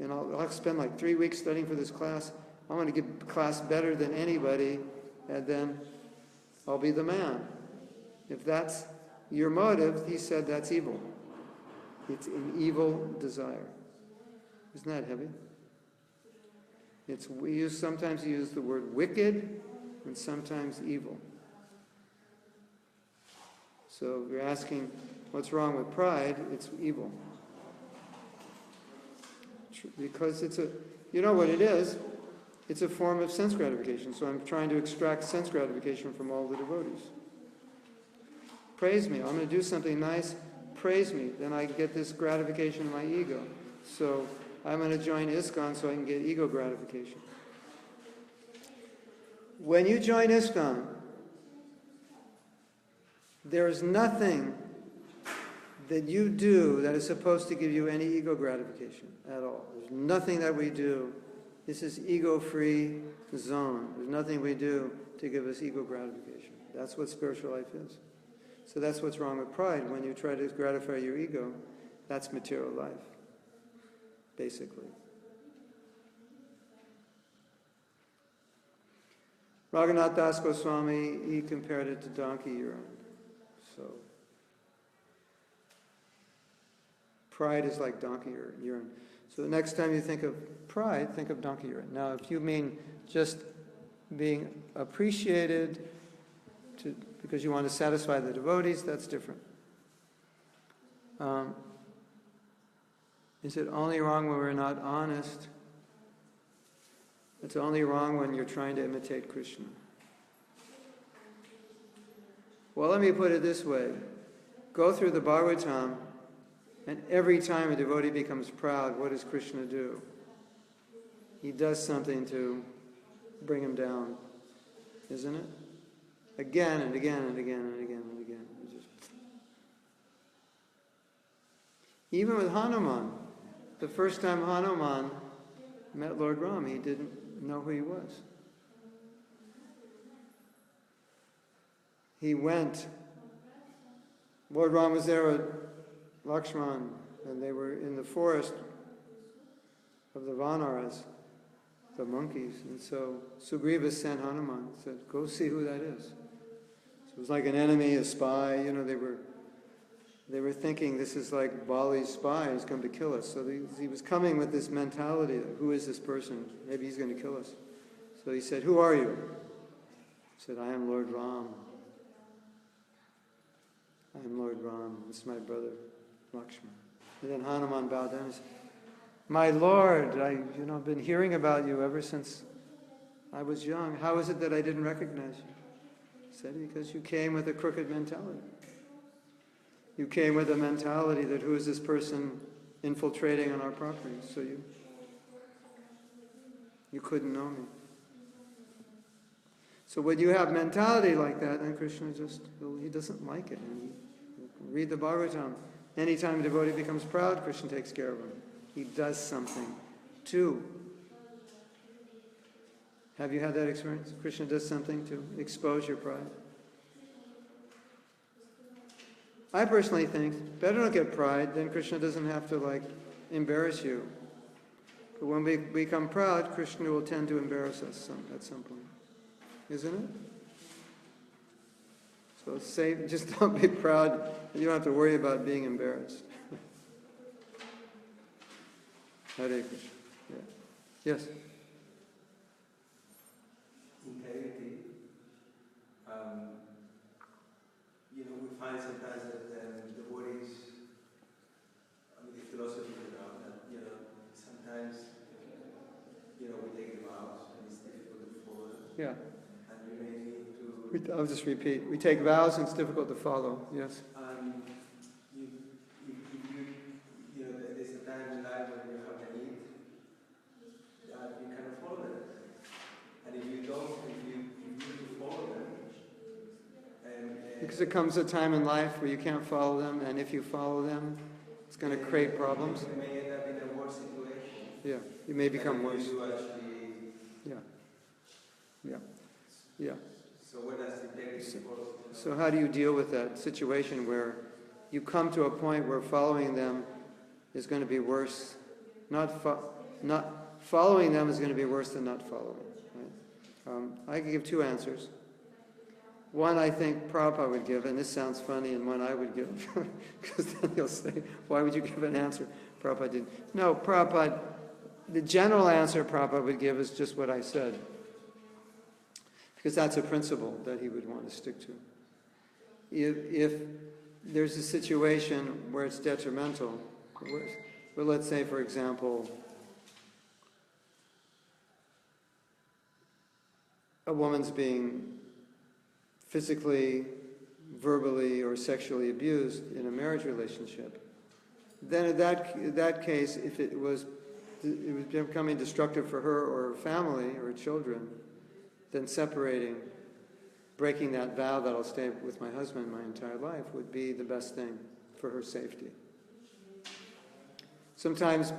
And I'll spend like 3 weeks studying for this class. I'm going to give class better than anybody, and then I'll be the man. If that's your motive, he said that's evil. It's an evil desire. Isn't that heavy? Sometimes you use the word wicked and sometimes evil. So if you're asking what's wrong with pride, it's evil. Because you know what it is? It's a form of sense gratification, so I'm trying to extract sense gratification from all the devotees. Praise me. I'm going to do something nice. Praise me. Then I get this gratification in my ego. So I'm going to join ISKCON so I can get ego gratification. When you join ISKCON, there is nothing that you do that is supposed to give you any ego gratification at all. There's nothing that we do. This is ego-free zone. There's nothing we do to give us ego gratification. That's what spiritual life is. So that's what's wrong with pride. When you try to gratify your ego, that's material life, basically. Raghunath Das Goswami, he compared it to donkey urine. So, pride is like donkey urine. So the next time you think of pride, think of donkey urine. Now, if you mean just being appreciated because you want to satisfy the devotees, that's different. Is it only wrong when we're not honest? It's only wrong when you're trying to imitate Krishna. Well, let me put it this way. Go through the Bhagavatam, and every time a devotee becomes proud, what does Krishna do? He does something to bring him down, isn't it? Again and again and again and again and again. Even with Hanuman, the first time Hanuman met Lord Ram, he didn't know who he was. He went. Lord Ram was there with Lakshman, and they were in the forest of the Vanaras, the monkeys. And so Sugriva sent Hanuman, said, go see who that is. So it was like an enemy, a spy. You know, they were thinking this is like Bali's spy who's come to kill us. So he was coming with this mentality of, who is this person? Maybe he's going to kill us. So he said, who are you? He said, I am Lord Ram. I am Lord Ram. This is my brother, Lakshman. And then Hanuman bowed down and said, my Lord, I've been hearing about you ever since I was young. How is it that I didn't recognize you? He said, because you came with a crooked mentality. You came with a mentality that who is this person infiltrating on our property? So you couldn't know me. So when you have mentality like that, then Krishna he doesn't like it. And read the Bhagavatam. Anytime a devotee becomes proud, Krishna takes care of him. He does something to. Have you had that experience? Krishna does something to expose your pride. I personally think, better not get pride, then Krishna doesn't have to embarrass you. But when we become proud, Krishna will tend to embarrass us at some point. Isn't it? So just don't be proud. You don't have to worry about being embarrassed. Hare Krishna. Yeah. Yes? Integrity. We find sometimes that devotees, the philosophy that, sometimes, we take vows and it's difficult to follow them. Yeah. And you may need to... I'll just repeat. We take vows and it's difficult to follow. Yes. There's a time in life when you have a need that you cannot follow them. And if you don't, if you follow them, because there comes a time in life where you can't follow them, and if you follow them, it's going to create problems. You may end up in a worse situation. Yeah, you may become worse. You actually... Yeah. So where does integrity fall? So how do you deal with that situation where you come to a point where following them is going to be worse? Not following them is going to be worse than not following. Right? I can give two answers. One I think Prabhupada would give, and this sounds funny, and one I would give, because then he'll say, why would you give an answer Prabhupada didn't? No, Prabhupada, the general answer Prabhupada would give is just what I said, because that's a principle that he would want to stick to. If there's a situation where it's detrimental, well, let's say, for example, a woman's being physically, verbally, or sexually abused in a marriage relationship, then in that case, if it was becoming destructive for her or her family or her children, then separating, breaking that vow that I'll stay with my husband my entire life would be the best thing for her safety. Sometimes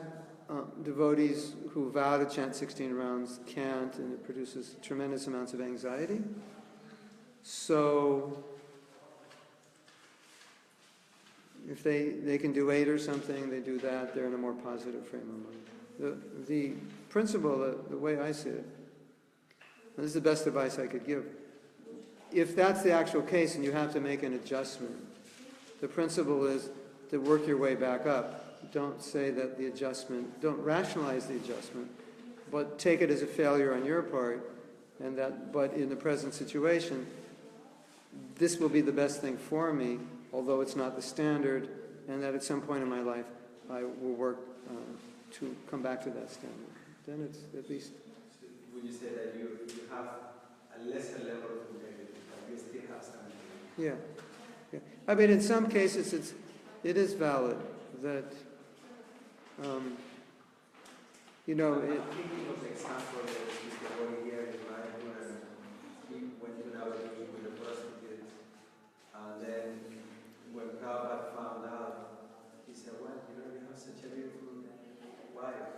devotees who vow to chant 16 rounds can't, and it produces tremendous amounts of anxiety. So if they can do 8 or something, they do that, they're in a more positive frame of mind. The principle, the way I see it, and this is the best advice I could give, if that's the actual case and you have to make an adjustment, the principle is to work your way back up. Don't say that the adjustment, don't rationalize the adjustment, but take it as a failure on your part, and that, but in the present situation, this will be the best thing for me, although it's not the standard, and that at some point in my life I will work to come back to that standard. Then it's at least... So would you say that you have a lesser level of integrity, but you still have something? Yeah. I mean, in some cases it is valid that, I'm thinking of the example that Mr. Bori here in my when he went to Navadvip with the prostitutes, and then when Prabhupada found out, he said, well, you have such a beautiful wife.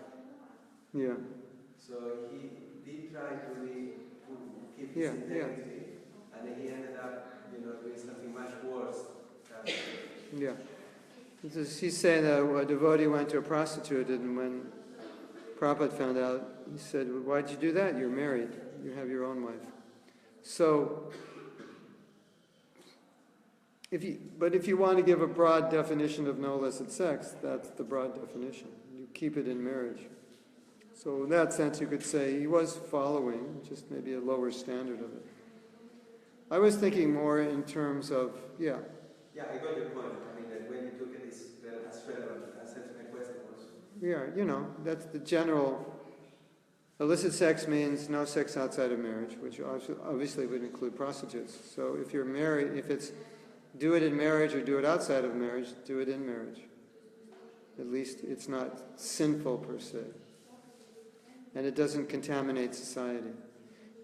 yeah. So he did try to keep his integrity, and then he ended up, doing something much worse. Yeah. He's saying that a devotee went to a prostitute, and when Prabhupada found out, he said, well, why'd you do that? You're married. You have your own wife. So, if you want to give a broad definition of no illicit sex, that's the broad definition. You keep it in marriage. So in that sense, you could say he was following, just maybe a lower standard of it. I was thinking more in terms of, Yeah, I got your point. I mean, that when you took it, it's as relevant as my question was. yeah, that's the general. Illicit sex means no sex outside of marriage, which obviously would include prostitutes. So if you're married, if it's do it in marriage or do it outside of marriage, do it in marriage. At least it's not sinful per se. And it doesn't contaminate society.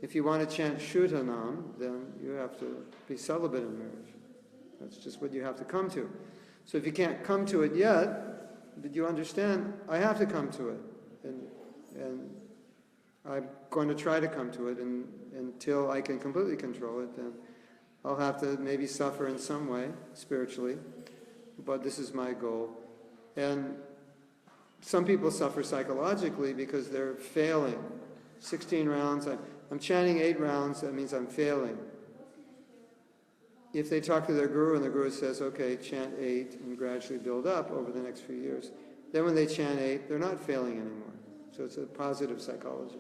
If you want to chant Shuddhanam, then you have to be celibate in marriage. That's just what you have to come to. So if you can't come to it yet, but you understand, I have to come to it. And I'm going to try to come to it, and until I can completely control it, then I'll have to maybe suffer in some way, spiritually, but this is my goal. And some people suffer psychologically because they're failing. 16 rounds, I'm chanting 8 rounds, that means I'm failing. If they talk to their guru and the guru says, okay, chant 8 and gradually build up over the next few years, then when they chant 8, they're not failing anymore. So it's a positive psychology.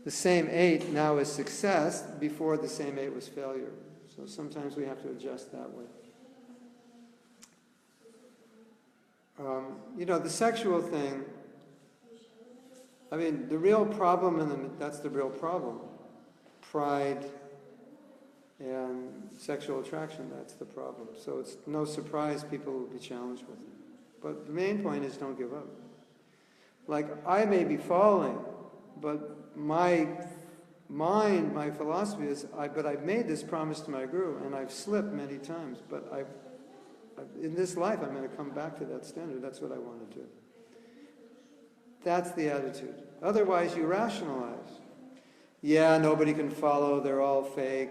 The same 8 now is success, before the same 8 was failure. So sometimes we have to adjust that way. The sexual thing, I mean, the real problem, that's the real problem. Pride and sexual attraction, that's the problem. So it's no surprise people will be challenged with it. But the main point is don't give up. Like, I may be falling, but my mind, my philosophy is, but I've made this promise to my guru, and I've slipped many times, but in this life I'm going to come back to that standard. That's what I want to do. That's the attitude. Otherwise you rationalize. Yeah, nobody can follow, they're all fake.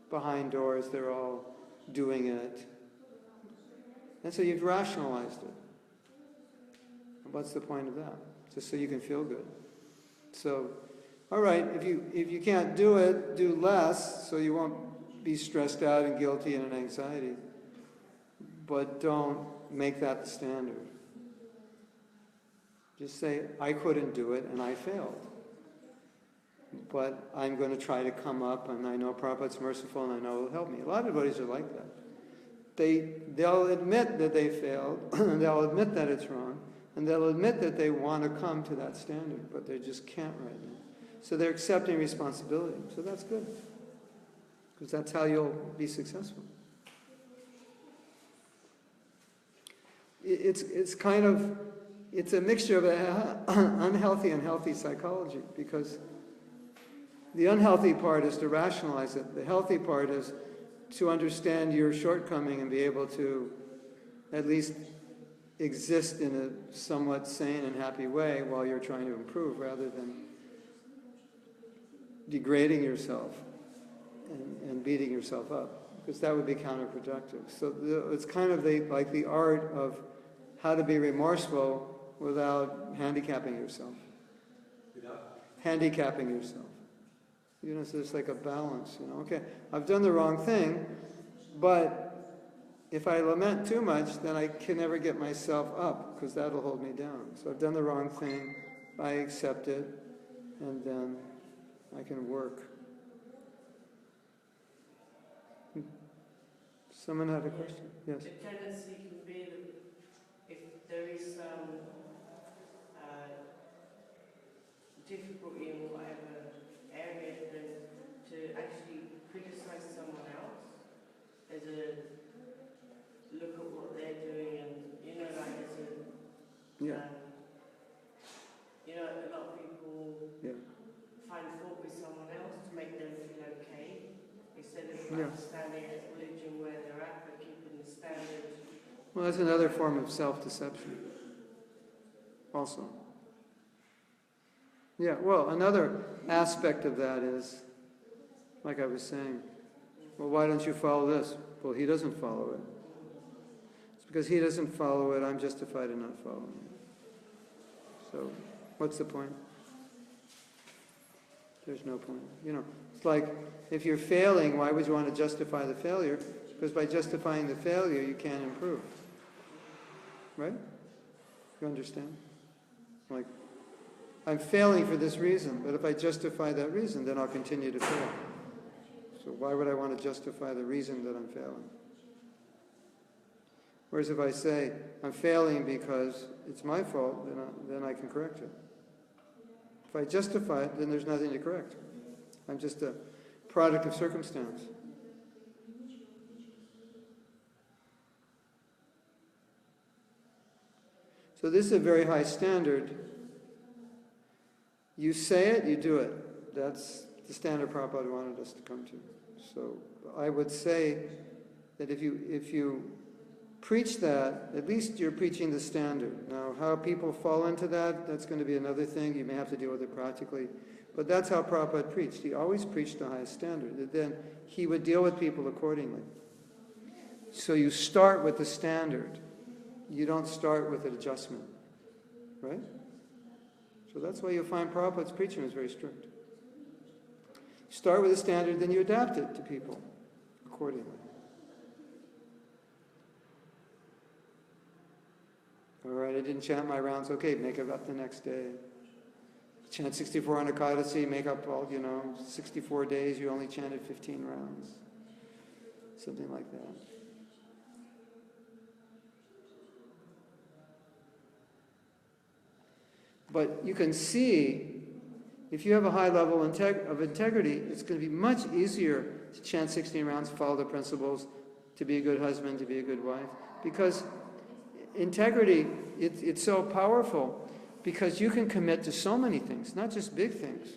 Behind doors, they're all doing it. And so you've rationalized it. What's the point of that? Just so you can feel good. So, all right, if you can't do it, do less, so you won't be stressed out and guilty and in anxiety. But don't make that the standard. Just say, I couldn't do it and I failed. But I'm going to try to come up, and I know Prabhupada's merciful and I know he'll help me. A lot of devotees are like that. They'll admit that they failed, and they'll admit that it's wrong, and they'll admit that they want to come to that standard, but they just can't right now. So they're accepting responsibility. So that's good. Because that's how you'll be successful. It's kind of, it's a mixture of unhealthy and healthy psychology, because the unhealthy part is to rationalize it. The healthy part is to understand your shortcoming and be able to at least exist in a somewhat sane and happy way while you're trying to improve, rather than degrading yourself and beating yourself up, because that would be counterproductive. So it's kind of like the art of how to be remorseful without handicapping yourself. Handicapping yourself. You know, so it's like a balance, you know. Okay, I've done the wrong thing, but if I lament too much, then I can never get myself up, because that'll hold me down. So I've done the wrong thing, I accept it, and then I can work. Someone had a question? Yes. The tendency can be that if there is some difficulty in whatever area, then to actually criticize someone else as a look at what they're doing, and like as a Yeah. a lot of people Yeah. find fault with someone else to make them feel okay, instead of Yeah. understanding and acknowledging where they're at, but keeping the standard. Well, that's another form of self-deception. Also. Yeah, well, another aspect of that is, like I was saying, well, why don't you follow this? Well, he doesn't follow it. It's because he doesn't follow it, I'm justified in not following it. So, what's the point? There's no point. You know, it's like, if you're failing, why would you want to justify the failure? Because by justifying the failure, you can't improve. Right? You understand? Like, I'm failing for this reason, but if I justify that reason, then I'll continue to fail. So why would I want to justify the reason that I'm failing? Whereas if I say, I'm failing because it's my fault, then I can correct it. If I justify it, then there's nothing to correct. I'm just a product of circumstance. So this is a very high standard. You say it, you do it. That's the standard Prabhupada wanted us to come to. So I would say that if you preach that, at least you're preaching the standard. Now, how people fall into that, that's going to be another thing. You may have to deal with it practically. But that's how Prabhupada preached. He always preached the highest standard. And then he would deal with people accordingly. So you start with the standard. You don't start with an adjustment. Right? So that's why you'll find Prabhupada's preaching was very strict. Start with a standard, then you adapt it to people accordingly. All right, I didn't chant my rounds. Okay, make it up the next day. Chant 64 on Ekadasi, make up all, 64 days, you only chanted 15 rounds. Something like that. But you can see, if you have a high level of integrity, it's going to be much easier to chant 16 rounds, follow the principles, to be a good husband, to be a good wife. Because integrity, it's so powerful, because you can commit to so many things, not just big things.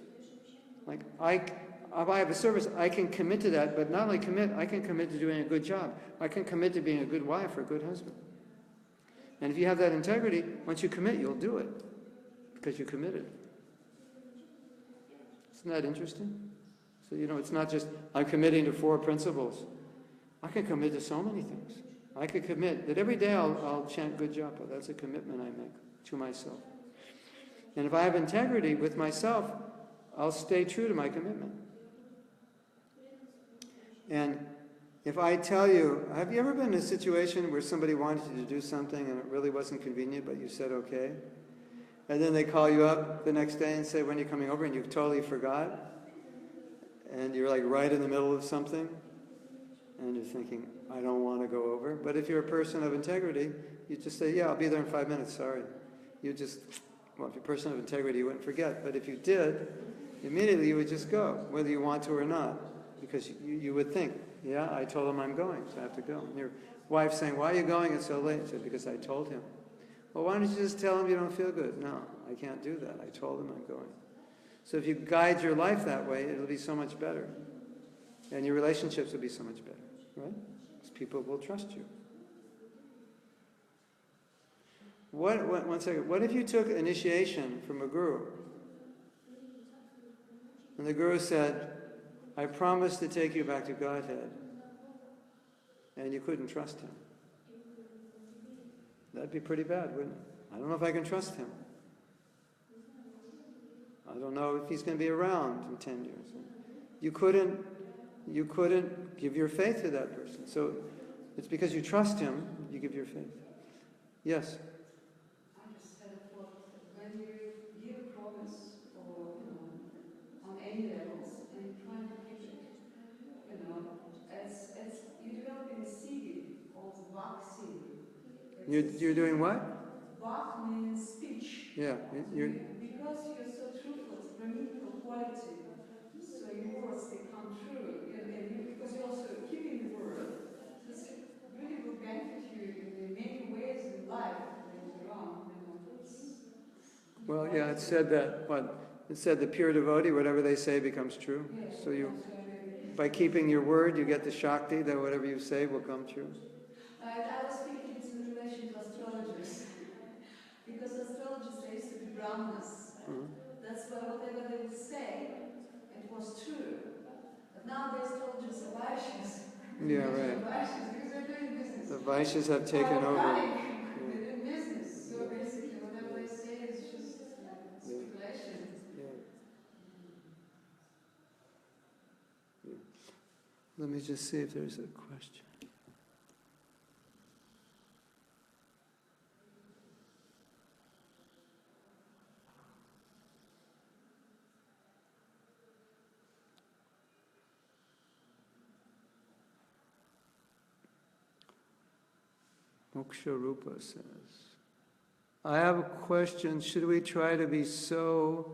Like, if I have a service, I can commit to that, but not only commit, I can commit to doing a good job. I can commit to being a good wife or a good husband. And if you have that integrity, once you commit, you'll do it. Because you committed. Isn't that interesting? So, it's not just, I'm committing to 4 principles. I can commit to so many things. I could commit that every day I'll chant good japa. That's a commitment I make to myself. And if I have integrity with myself, I'll stay true to my commitment. And if I tell you, have you ever been in a situation where somebody wanted you to do something and it really wasn't convenient, but you said okay? And then they call you up the next day and say, when are you coming over? And you totally forgot. And you're like right in the middle of something. And you're thinking, I don't want to go over. But if you're a person of integrity, you just say, yeah, I'll be there in 5 minutes, sorry. If you're a person of integrity, you wouldn't forget. But if you did, immediately you would just go, whether you want to or not. Because you would think, yeah, I told him I'm going, so I have to go. And your wife saying, why are you going? It's so late. I said, because I told him. Well, why don't you just tell him you don't feel good? No, I can't do that. I told him I'm going. So if you guide your life that way, it'll be so much better. And your relationships will be so much better, right? Because people will trust you. One second. What if you took initiation from a guru? And the guru said, I promise to take you back to Godhead. And you couldn't trust him. That'd be pretty bad, wouldn't it? I don't know if I can trust him. I don't know if he's going to be around in 10 years. You couldn't give your faith to that person. So it's because you trust him, you give your faith. Yes? I just had a thought. When you give a promise or, on any levels and you try to keep it, as you develop in a seed called the Bach seed. You're doing what? Bach means speech. Yeah. Because you're so truthful, it's grammatical quality. So your words, they come true. Because you're also keeping the word, this really will benefit you in many ways in life later on. Well, yeah, it said that, it said the pure devotee, whatever they say becomes true. Yes, So by keeping your word, you get the Shakti, that whatever you say will come true. I was thinking it's in relation to astrologers. Because astrologers, they used to be brahmanas. That's why whatever they would say, it was true. But now the astrologers are Vaishyas. Yeah, right. Vaishyas, because they're doing business. The Vaishyas have taken over. They're doing business. So basically, whatever they say is just speculation. Yeah. Let me just see if there's a question. Moksha Rupa says, I have a question. Should we try to be so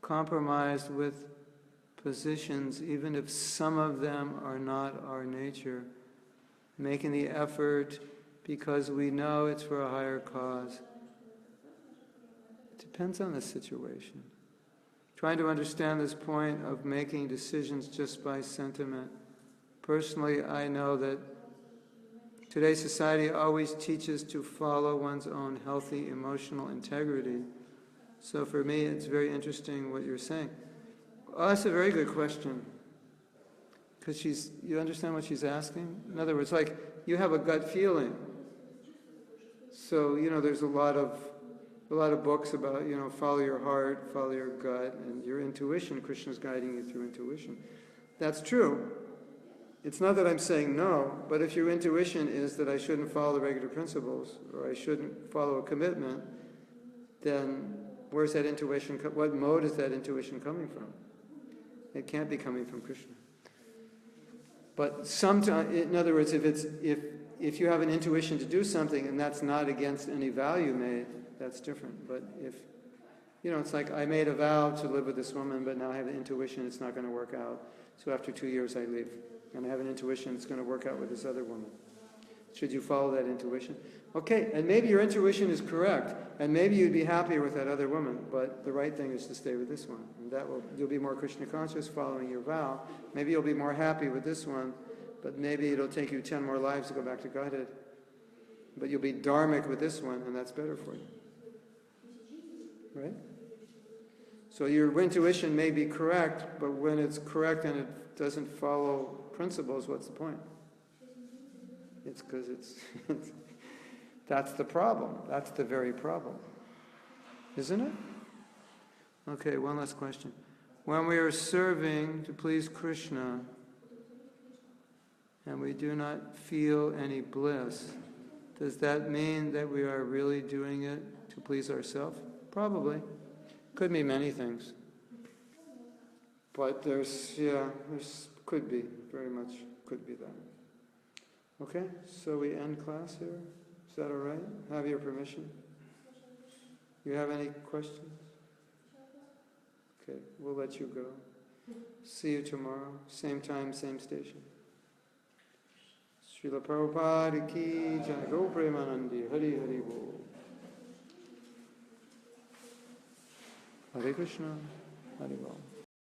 compromised with positions, even if some of them are not our nature, making the effort because we know it's for a higher cause? It depends on the situation. Trying to understand this point of making decisions just by sentiment. Personally, I know that today's society always teaches to follow one's own healthy emotional integrity. So for me, it's very interesting what you're saying. Oh, that's a very good question. Because you understand what she's asking? In other words, like, you have a gut feeling. So, there's a lot of books about, follow your heart, follow your gut, and your intuition. Krishna's guiding you through intuition. That's true. It's not that I'm saying no, but if your intuition is that I shouldn't follow the regular principles, or I shouldn't follow a commitment, then where's that intuition, what mode is that intuition coming from? It can't be coming from Krishna. But sometimes, in other words, if you have an intuition to do something and that's not against any value made, that's different. But if, it's like I made a vow to live with this woman, but now I have the intuition it's not going to work out. So after 2 years I leave. And I have an intuition it's going to work out with this other woman. Should you follow that intuition? Okay, and maybe your intuition is correct, and maybe you'd be happier with that other woman, but the right thing is to stay with this one. And you'll be more Krishna conscious following your vow. Maybe you'll be more happy with this one, but maybe it'll take you 10 more lives to go back to Godhead. But you'll be dharmic with this one, and that's better for you. Right? So your intuition may be correct, but when it's correct and it doesn't follow principles, what's the point? It's because that's the problem. That's the very problem. Isn't it? Okay, one last question. When we are serving to please Krishna and we do not feel any bliss, does that mean that we are really doing it to please ourselves? Probably. Could mean many things. But there's could be, very much could be that. Okay, so we end class here. Is that all right? Have your permission? You have any questions? Okay, we'll let you go. See you tomorrow, same time, same station. Srila Prabhupada ki jai, Go Premanandi, Hari Hari Bol. Hare Krishna, Hari Bol.